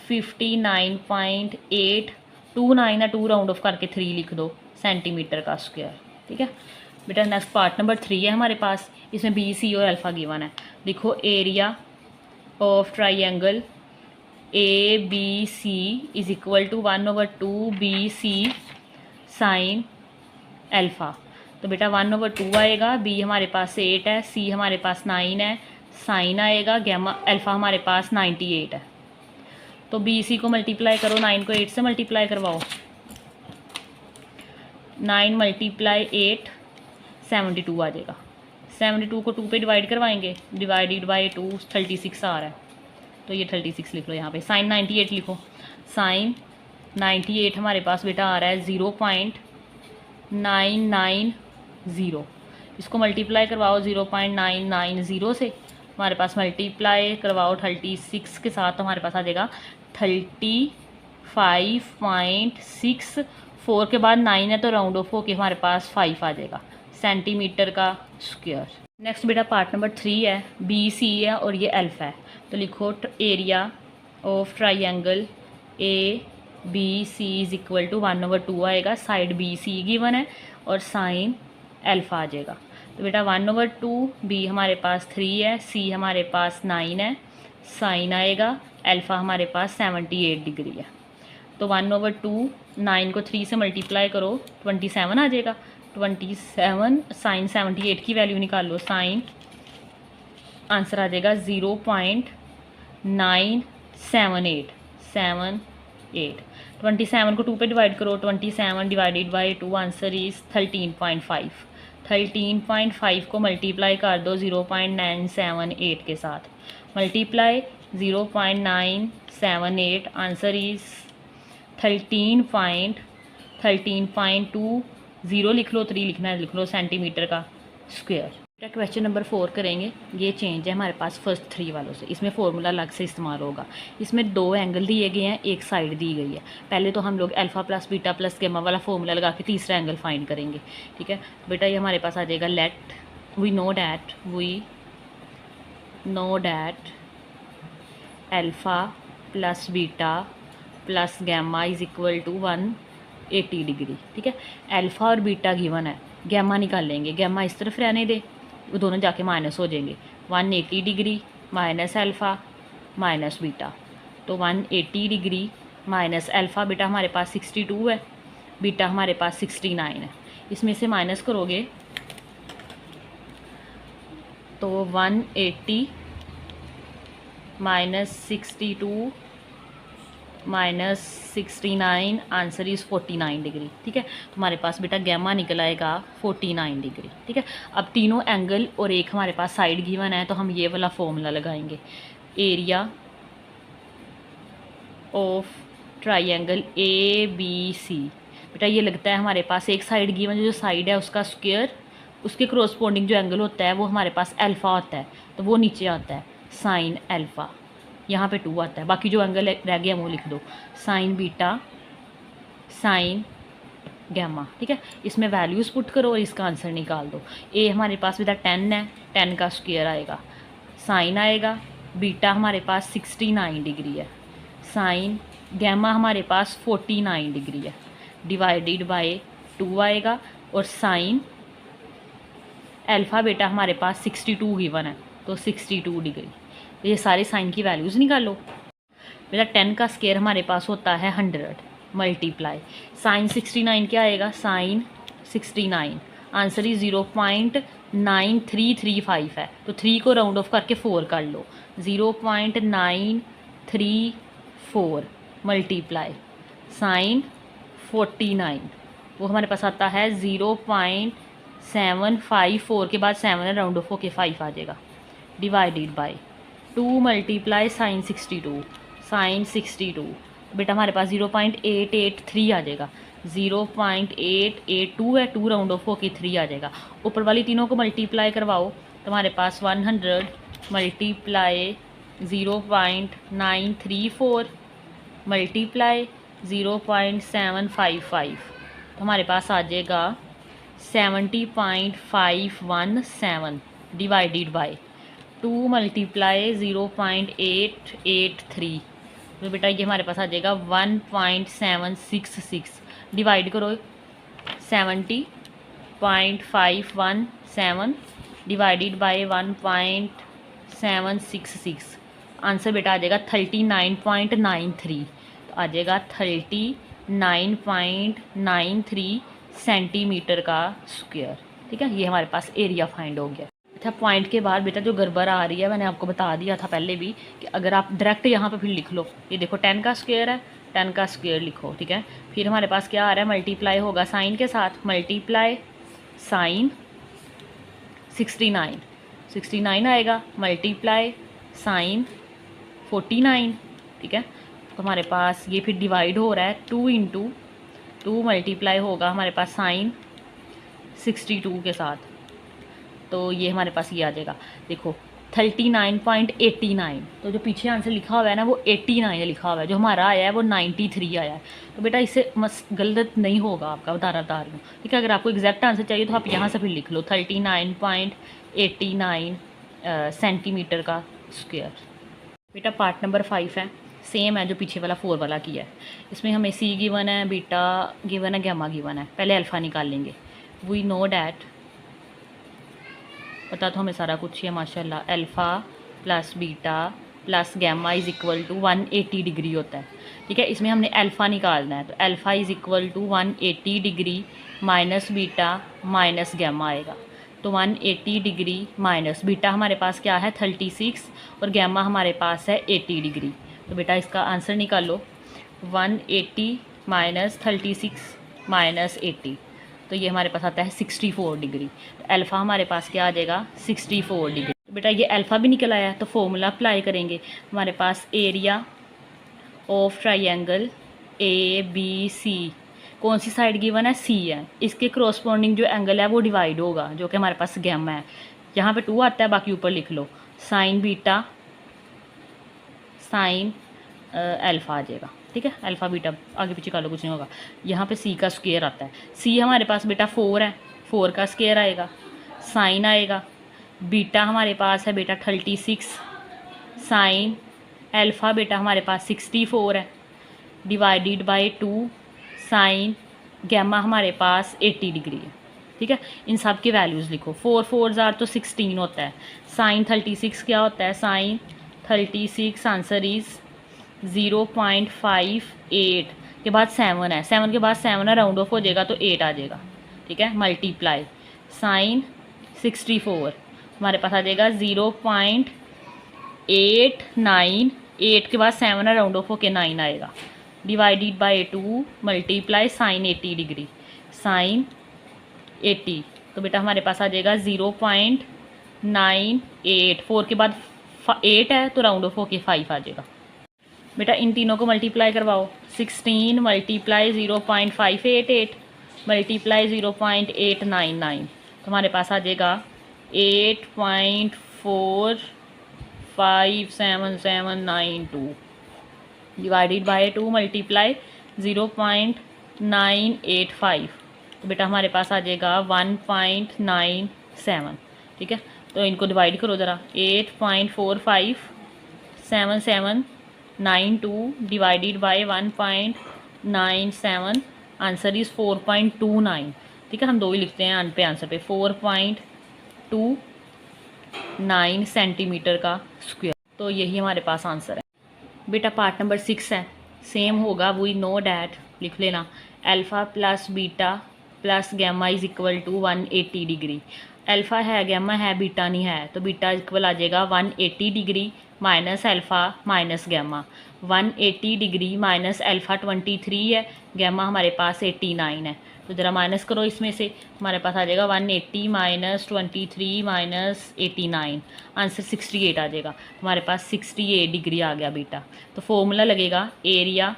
59.829 है, 2 राउंड ऑफ करके 3 लिख दो, सेंटीमीटर का स्क्वायर। ठीक है बेटा, नेक्स्ट पार्ट नंबर 3 है हमारे पास। इसमें BC और अल्फ़ा गिवन है। देखो area of triangle ABC is equal to 1/2 BC sine alpha. तो बेटा 1/2 आएगा, B हमारे पास 8 है, C हमारे पास 9 है, साइन आएगा गैमा अल्फ़ा हमारे पास 98 है। तो BC को मल्टीप्लाई करो, 9 को 8 से मल्टीप्लाई करवाओ, 9 मल्टीप्लाई 8 72 आ जाएगा। 72 को 2 पे डिवाइड करवाएंगे, डिवाइडेड बाई 2 36 आ रहा है, तो ये 36 लिख लो यहाँ पे। साइन 98 लिखो, साइन 98 हमारे पास बेटा आ रहा है 0.990। इसको मल्टीप्लाई करवाओ 0.990 से, हमारे पास मल्टीप्लाई करवाओ 36 के साथ, तो हमारे पास आ जाएगा 35.6। 4 के बाद 9 है तो राउंड ऑफ होके हमारे पास 5 आ जाएगा, सेंटीमीटर का स्क्वायर। नेक्स्ट बेटा पार्ट नंबर 3 है। BC है और ये अल्फ़ा है, तो लिखो area of triangle ABC is equal to 1/2 आएगा, साइड BC गिवन है और साइन अल्फ़ा आ जाएगा। तो बेटा 1/2 B हमारे पास 3 है, C हमारे पास 9 है, साइन आएगा अल्फ़ा हमारे पास 78 डिग्री है। तो 1/2 9 को 3 से मल्टीप्लाई करो, 27 आ जाएगा। 27 साइन 78 की वैल्यू निकाल लो, साइन आंसर आ जाएगा 0.978। 27 को 2 पे डिवाइड करो, 27 डिवाइडेड बाई 2, आंसर इज़ 13.5। 13.5 को मल्टीप्लाई कर दो 0.978 के साथ, मल्टीप्लाई 0.978, आंसर इज़ 13.2, 0 लिख लो, 3 लिखना है, लिख लो, सेंटीमीटर का स्क्वायर। क्वेश्चन नंबर 4 करेंगे। ये चेंज है हमारे पास फर्स्ट 3 वालों से, इसमें फॉर्मूला अलग से इस्तेमाल होगा। इसमें 2 एंगल दिए गए हैं, एक साइड दी गई है। पहले तो हम लोग alpha plus beta plus gamma वाला फॉर्मूला लगा के तीसरा एंगल फाइंड करेंगे। ठीक है बेटा, ये हमारे पास आ जाएगा, let we know that alpha plus beta plus gamma is equal to 180 degree. ठीक है, अल्फ़ा और बीटा गिवन है, गैमा निकालेंगे, गैमा इस तरफ रहने दे, वो दोनों जाके माइनस हो जाएंगे। 180 degree minus alpha minus beta, तो 180 डिग्री माइनस अल्फ़ा, बेटा हमारे पास 62 है, बीटा हमारे पास 69 है। इसमें से माइनस करोगे तो 180 -62 -69, आंसर इज़ 49 डिग्री। ठीक है, तुम्हारे पास बेटा गैमा निकल आएगा 49 डिग्री। ठीक है, अब तीनों एंगल और एक हमारे पास साइड गिवन है, तो हम ये वाला फॉर्मूला लगाएंगे, एरिया ऑफ ट्राइंगल ABC। बेटा ये लगता है हमारे पास एक साइड गिवन, जो साइड है उसका स्क्वायर, उसके क्रॉसपोंडिंग जो एंगल होता है वो हमारे पास अल्फ़ा होता है, तो वो नीचे आता है साइन अल्फ़ा, यहाँ पे 2 आता है। बाकी जो एंगल रह गया वो लिख दो, साइन बीटा साइन गैमा। ठीक है, इसमें वैल्यूज़ पुट करो और इसका आंसर निकाल दो। ए हमारे पास बेटा 10 है, 10 का स्क्वायर आएगा, साइन आएगा, बीटा हमारे पास 69 डिग्री है, साइन गैमा हमारे पास 49 डिग्री है, डिवाइडेड बाय 2 आएगा, और साइन अल्फ़ा बेटा हमारे पास 62 गिवन है, तो 62 डिग्री। तो ये सारे साइन की वैल्यूज़ निकालो। बेटा 10 का स्क्वायर हमारे पास होता है 100 मल्टीप्लाई साइन 69 क्या आएगा, साइन 69, आंसर ही 0.9335 है, तो 3 को राउंड ऑफ करके 4 कर लो, 0.934 मल्टीप्लाई साइन 49, वो हमारे पास आता है 0.754 के बाद 7 राउंड ऑफ होके 5 आ जाएगा, divided by 2 multiply sine 62, sine 62 बेटा हमारे पास 0.883 आ जाएगा, 0.882 है, 2 राउंड ऑफ होके 3 आ जाएगा। ऊपर वाली तीनों को मल्टीप्लाई करवाओ तो हमारे पास 100 मल्टीप्लाई 0.934 मल्टीप्लाई 0.755, तो हमारे पास आ जाएगा 70.517 डिवाइडेड बाय 2 मल्टीप्लाई 0.883, तो बेटा ये हमारे पास आ जाएगा 1.766, डिवाइड करो 70.517 डिवाइडेड बाय 1.766, आंसर बेटा आ जाएगा 39.93, तो आ जाएगा 39.93 सेंटीमीटर का स्क्वायर। ठीक है, ये हमारे पास एरिया फाइंड हो गया। अच्छा, पॉइंट के बाद बेटा जो गड़बड़ आ रही है, मैंने आपको बता दिया था पहले भी कि अगर आप डायरेक्ट यहाँ पे फिर लिख लो, ये देखो 10 का स्क्वायर है, 10 का स्क्वायर लिखो। ठीक है, फिर हमारे पास क्या आ रहा है, मल्टीप्लाई होगा साइन के साथ, मल्टीप्लाई साइन 69 आएगा, मल्टीप्लाई साइन 49। ठीक है, तो हमारे पास ये फिर डिवाइड हो रहा है 2 इंटू 2 मल्टीप्लाई होगा हमारे पास साइन 62 के साथ, तो ये हमारे पास ये आ जाएगा, देखो 39.89, तो जो पीछे आंसर लिखा हुआ है ना वो 89 लिखा हुआ है, जो हमारा आया है वो 93 आया है। तो बेटा इससे गलत नहीं होगा, आपका बता रही हूँ। ठीक है, अगर आपको एग्जैक्ट आंसर चाहिए तो आप यहाँ से फिर लिख लो 39.89 सेंटीमीटर का स्क्वायर। बेटा पार्ट नंबर 5 है, सेम है जो पीछे वाला 4 वाला किया है। इसमें हमें सी गिवन है, बीटा गिवन है, गैमा गिवन है। पहले अल्फ़ा निकाल लेंगे। वी नो डैट, पता तो हमें सारा कुछ ही है माशाल्लाह, alpha plus beta plus gamma is equal to 180 degree होता है। ठीक है, इसमें हमने अल्फ़ा निकालना है, तो alpha is equal to 180 degree minus beta minus gamma आएगा, तो 180 डिग्री माइनस बीटा हमारे पास क्या है 36 और गैमा हमारे पास है 80 डिग्री। तो बेटा इसका आंसर निकालो, 180 माइनस 36 माइनस 80, तो ये हमारे पास आता है 64 डिग्री। तो अल्फ़ा हमारे पास क्या आ जाएगा 64 डिग्री। तो बेटा ये अल्फ़ा भी निकल आया, तो फॉर्मूला अप्लाई करेंगे। हमारे पास एरिया ऑफ ट्राइंगल ABC, कौन सी साइड गिवन है, सी है, इसके क्रॉसपोंडिंग जो एंगल है वो डिवाइड होगा, जो कि हमारे पास गैमा है। यहाँ पे 2 आता है, बाकी ऊपर लिख लो, साइन बीटा साइन अल्फ़ा आ जाएगा। ठीक है, अल्फ़ा बीटा आगे पीछे कर लो, कुछ नहीं होगा। यहाँ पे सी का स्क्वायर आता है, सी हमारे पास बेटा 4 है, 4 का स्क्वायर आएगा, साइन आएगा, बीटा हमारे पास है बेटा 36, साइन अल्फ़ा बेटा हमारे पास 64 है, डिवाइडेड बाय 2 साइन गैमा हमारे पास 80 डिग्री है। ठीक है, इन सब की वैल्यूज़ लिखो, 4 4 तो 16 होता है, साइन 36 क्या होता है, साइन 36 आंसर इज़ 0.58 के बाद 7 है, 7 के बाद 7 है, राउंड ऑफ हो जाएगा तो 8 आ जाएगा। ठीक है, मल्टीप्लाई साइन 64 हमारे पास आ जाएगा 0.898, 8 के बाद 7 है, राउंड ऑफ होके 9 आएगा, divided by 2 multiply sine 80 degree, sine 80। तो बेटा हमारे पास आ जाएगा 0.98, 4 के बाद 8 है तो राउंड ऑफ होके 5 आ जाएगा। बेटा इन तीनों को मल्टीप्लाई करवाओ, 16 मल्टीप्लाई 0.588 मल्टीप्लाई 0.899, तो हमारे पास आ जाएगा 8.457792 डिवाइडेड बाय 2 मल्टीप्लाई 0.985, तो बेटा हमारे पास आ जाएगा 1.97। ठीक है, तो इनको डिवाइड करो ज़रा, 8.457792 डिवाइडेड बाय 1.97, आंसर इज़ 4.29। ठीक है, हम दो ही लिखते हैं पे आंसर पे, 4.29 सेंटीमीटर का स्क्वायर। तो यही हमारे पास आंसर है। बेटा पार्ट नंबर 6 है, सेम होगा, वी नो डैट, लिख लेना, alpha plus beta plus gamma is equal to 180 degree. Alpha है, गैमा है, बीटा नहीं है, तो बीटा इक्वल आ जाएगा 180 degree minus alpha minus gamma. 180 degree minus alpha 23 है, गैमा हमारे पास 89 है, तो ज़रा माइनस करो इसमें से, हमारे पास आ जाएगा 180 माइनस 23 माइनस 89, आंसर 68 आ जाएगा। हमारे पास 68 डिग्री आ गया बेटा। तो फॉर्मूला लगेगा area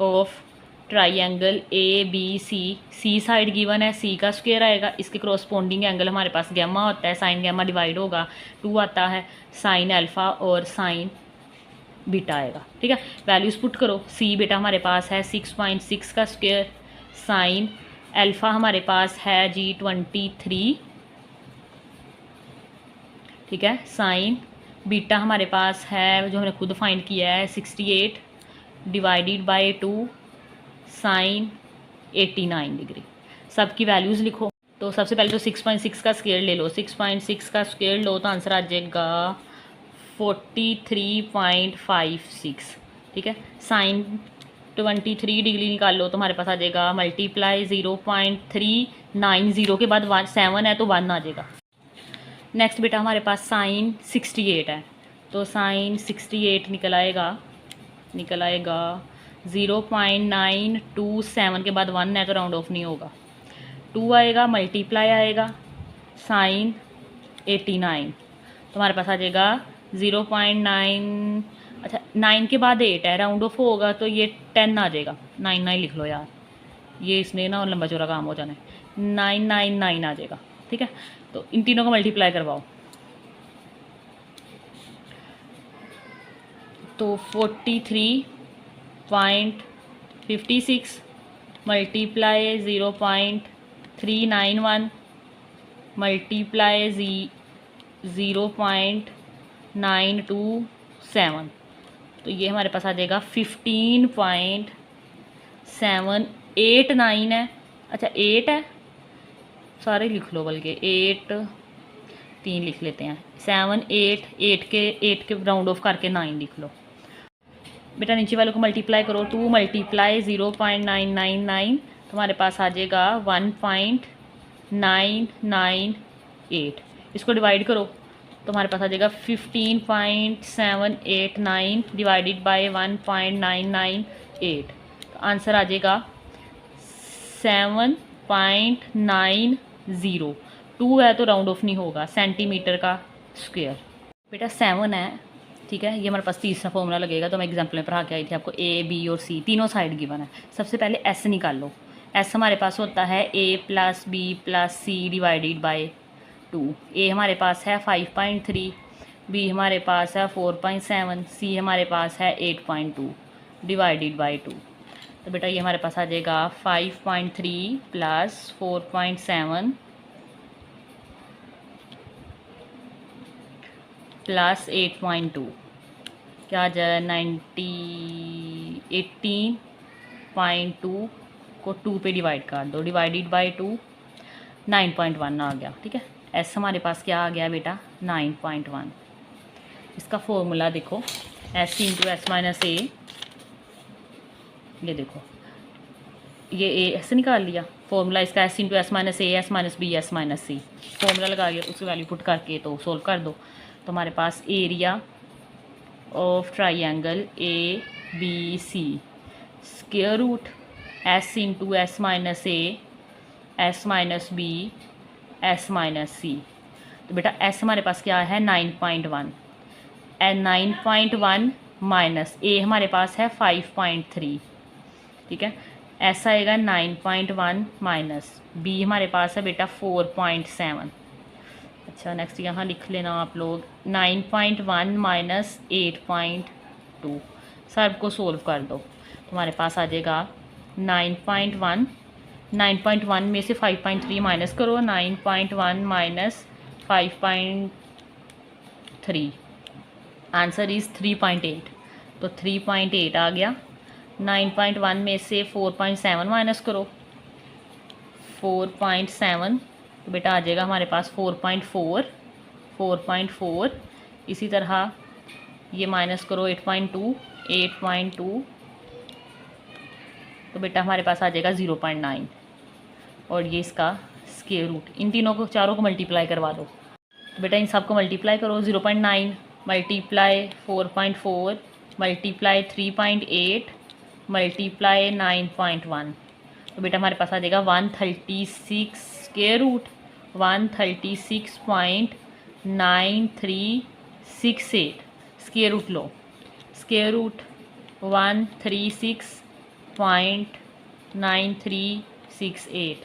of triangle A B C, C side given है, सी का स्क्वायर आएगा, इसके क्रॉसपोंडिंग एंगल हमारे पास गैमा होता है, साइन गैमा डिवाइड होगा, 2 आता है, साइन अल्फ़ा और साइन बीटा आएगा। ठीक है, वैल्यूज़ पुट करो, सी बेटा हमारे पास है 6.6 का स्क्वायर, साइन अल्फ़ा हमारे पास है जी 23, ठीक है, साइन बीटा हमारे पास है जो हमने खुद फाइंड किया है 68 डिवाइडेड बाय 2 साइन 89 डिग्री। सबकी वैल्यूज़ लिखो। तो सबसे पहले तो 6.6 का स्क्वायर ले लो, 6.6 का स्क्वायर लो तो आंसर आ जाएगा 43.56। ठीक है, साइन 23 डिग्री निकाल लो तो हमारे पास आ जाएगा मल्टीप्लाई 0.390 के बाद 7 है तो 1 आ जाएगा। नेक्स्ट बेटा हमारे पास साइन 68 है, तो साइन 68 निकल आएगा 0.927 के बाद 1 है तो राउंड ऑफ नहीं होगा, 2 आएगा, मल्टीप्लाई आएगा साइन 89, तो हमारे पास आ जाएगा 0.9, अच्छा 9 के बाद 8 है, राउंड ऑफ होगा तो ये 10 आ जाएगा, 99 लिख लो यार, ये इसने ना लंबा चौड़ा काम हो जाना है, 999 आ जाएगा। ठीक है, तो इन तीनों को मल्टीप्लाई करवाओ, तो 43.56 मल्टीप्लाई 0.391 मल्टीप्लाई 0.927, तो ये हमारे पास आ जाएगा 15.789 है, अच्छा 8 है, सारे लिख लो, बल्कि 8 3 लिख लेते हैं, 7 8 के राउंड ऑफ करके 9 लिख लो। बेटा नीचे वालों को मल्टीप्लाई करो, 2 मल्टीप्लाई 0.999, तो हमारे पास आ जाएगा 1.998, इसको डिवाइड करो तो हमारे पास आ जाएगा 15.789 डिवाइडेड बाय 1.998, तो आंसर आ जाएगा 7.90, 2 है तो राउंड ऑफ नहीं होगा, सेंटीमीटर का स्क्वायर। बेटा 7 है, ठीक है, ये हमारे पास तीसरा फॉर्मूला लगेगा, तो मैं एग्जाम्पल में पढ़ा के आई थी आपको, ए बी और सी तीनों साइड गिवन है। सबसे पहले एस निकाल लो, एस हमारे पास होता है a plus B plus C divided by 2, a हमारे पास है 5.3, बी हमारे पास है 4.7, सी हमारे पास है 8.2 डिवाइडेड बाय 2, तो बेटा ये हमारे पास आ जाएगा 5.3 प्लस 4.7 प्लस 8.2, क्या आ जाए 18.2 को 2 पे डिवाइड कर दो, डिवाइडेड बाय 2 9.1 आ गया। ठीक है, एस हमारे पास क्या आ गया बेटा 9.1। इसका फॉर्मूला देखो, S into S minus A, ये देखो ये ए ऐसे निकाल लिया, फॉर्मूला इसका S into S minus A S minus B S minus C, formula लगा के उसकी वैल्यू पुट करके तो सोल्व कर दो। तो हमारे पास area of triangle A B C square root s into S minus A S minus B S minus c. तो बेटा एस हमारे पास क्या है 9.1 एंड 9.1 माइनस ए हमारे पास है 5.3, ठीक है। एस आएगा 9.1 माइनस बी हमारे पास है बेटा 4.7। अच्छा नेक्स्ट यहाँ लिख लेना आप लोग 9.1 माइनस 8.2, सब को सोल्व कर दो। तुम्हारे पास आ जाएगा 9.1, 9.1 में से 5.3 माइनस करो, 9.1 माइनस 5.3 आंसर इज़ 3.8। तो 3.8 आ गया। 9.1 में से 4.7 माइनस करो, 4.7, तो बेटा आ जाएगा हमारे पास 4.4। इसी तरह ये माइनस करो 8.2, तो बेटा हमारे पास आ जाएगा 0.9 और ये इसका स्क्वायर रूट। इन तीनों को चारों को मल्टीप्लाई करवा दो। तो बेटा इन सब को मल्टीप्लाई करो, 0.9 मल्टीप्लाई 4.4 मल्टीप्लाई 3.8 मल्टीप्लाई 9.1, तो बेटा हमारे पास आ जाएगा 136 स्क्वायर रूट 136.9368 स्क्वायर रूट लो, स्क्वायर रूट 136.9368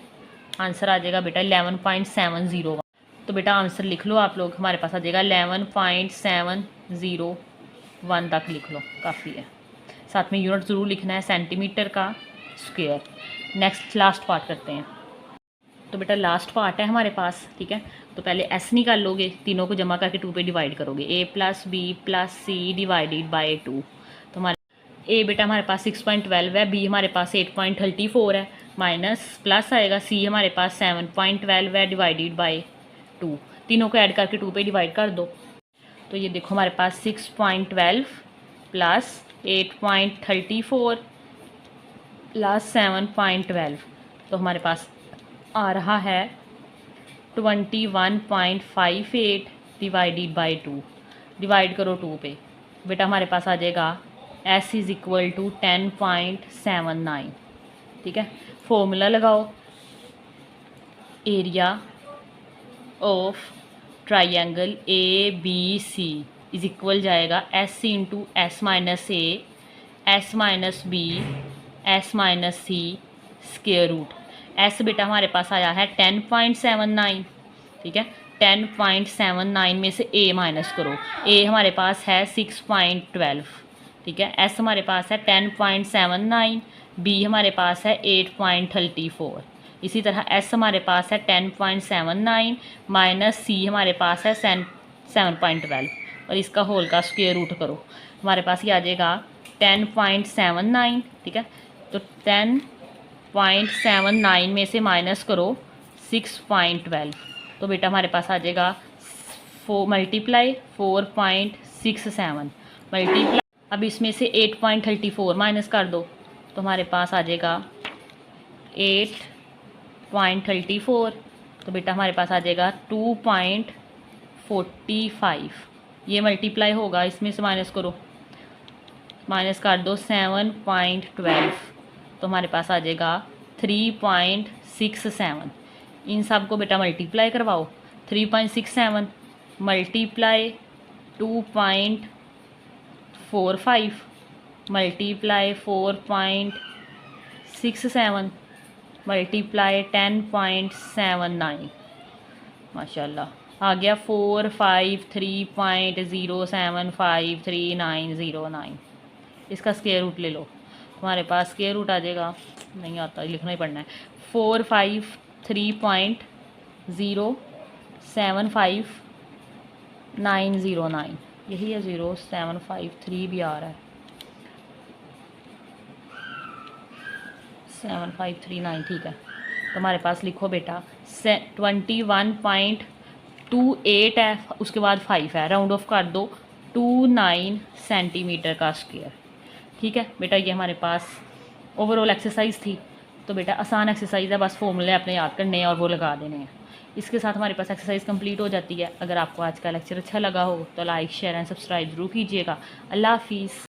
आंसर आ जाएगा बेटा 11.701। तो बेटा आंसर लिख लो आप लोग, हमारे पास आ जाएगा 11.701 तक लिख लो, काफ़ी है। साथ में यूनिट ज़रूर लिखना है, सेंटीमीटर का स्क्वायर। नेक्स्ट लास्ट पार्ट करते हैं। तो बेटा लास्ट पार्ट है हमारे पास, ठीक है। तो पहले एस निकाल लोगे, तीनों को जमा करके 2 पे डिवाइड करोगे, a plus B plus C divided by 2। तो हमारे ए बेटा हमारे पास 6.12 है, बी हमारे पास 8.34 है, माइनस प्लस आएगा, सी हमारे पास 7.12 है डिवाइडेड बाई 2। तीनों को ऐड करके 2 पे डिवाइड कर दो। तो ये देखो हमारे पास 6.12 प्लस 8.34 प्लस 7.12, तो हमारे पास आ रहा है 21.58 डिवाइडेड बाई 2। डिवाइड करो 2 पे, बेटा हमारे पास आ जाएगा S इज़ इक्वल टू 10.79, ठीक है। फॉर्मूला लगाओ, area of triangle A B C is equal जाएगा S into S minus A S minus B S minus C square root. S बेटा हमारे पास आया है 10.79, ठीक है। 10.79 में से ए माइनस करो, ए हमारे पास है 6.12, ठीक है। एस हमारे पास है 10.79, बी हमारे पास है 8.34। इसी तरह एस हमारे पास है 10.79 माइनस सी हमारे पास है 7.12 और इसका होल का स्क्वायर रूट करो, हमारे पास ये आ जाएगा 10.79, ठीक है। तो 10.79 में से माइनस करो 6.12, तो बेटा हमारे पास आ जाएगा 4 मल्टीप्लाई 4.67 मल्टीप्लाई, अब इसमें से 8.34 माइनस कर दो, तो हमारे पास आ जाएगा 8.34, तो बेटा हमारे पास आ जाएगा 2.45। ये मल्टीप्लाई होगा, इसमें से माइनस करो, माइनस कर दो 7.12, तो हमारे पास आ जाएगा 3.67। इन सब को बेटा मल्टीप्लाई करवाओ, 3.67 मल्टीप्लाई 2.45 मल्टीप्लाई 4.67 मल्टीप्लाई 10.79, माशाल्लाह आ गया 453.0753909। इसका स्क्वायर रूट ले लो, हमारे पास स्क्वायर रूट आ जाएगा, नहीं आता लिखना ही पड़ना है, 453.0750909, यही है 0753 भी आ रहा है, 7539, ठीक है। तो हमारे पास लिखो बेटा 21.28 है, उसके बाद 5 है, राउंड ऑफ कर दो 29 सेंटीमीटर का स्क्वायर, ठीक है बेटा। ये हमारे पास ओवरऑल एक्सरसाइज थी। तो बेटा आसान एक्सरसाइज है, बस फॉर्मूले अपने याद करने हैं और वो लगा देने हैं। इसके साथ हमारे पास एक्सरसाइज कंप्लीट हो जाती है। अगर आपको आज का लेक्चर अच्छा लगा हो तो लाइक शेयर एंड सब्सक्राइब जरूर कीजिएगा। अल्लाह हाफिज़।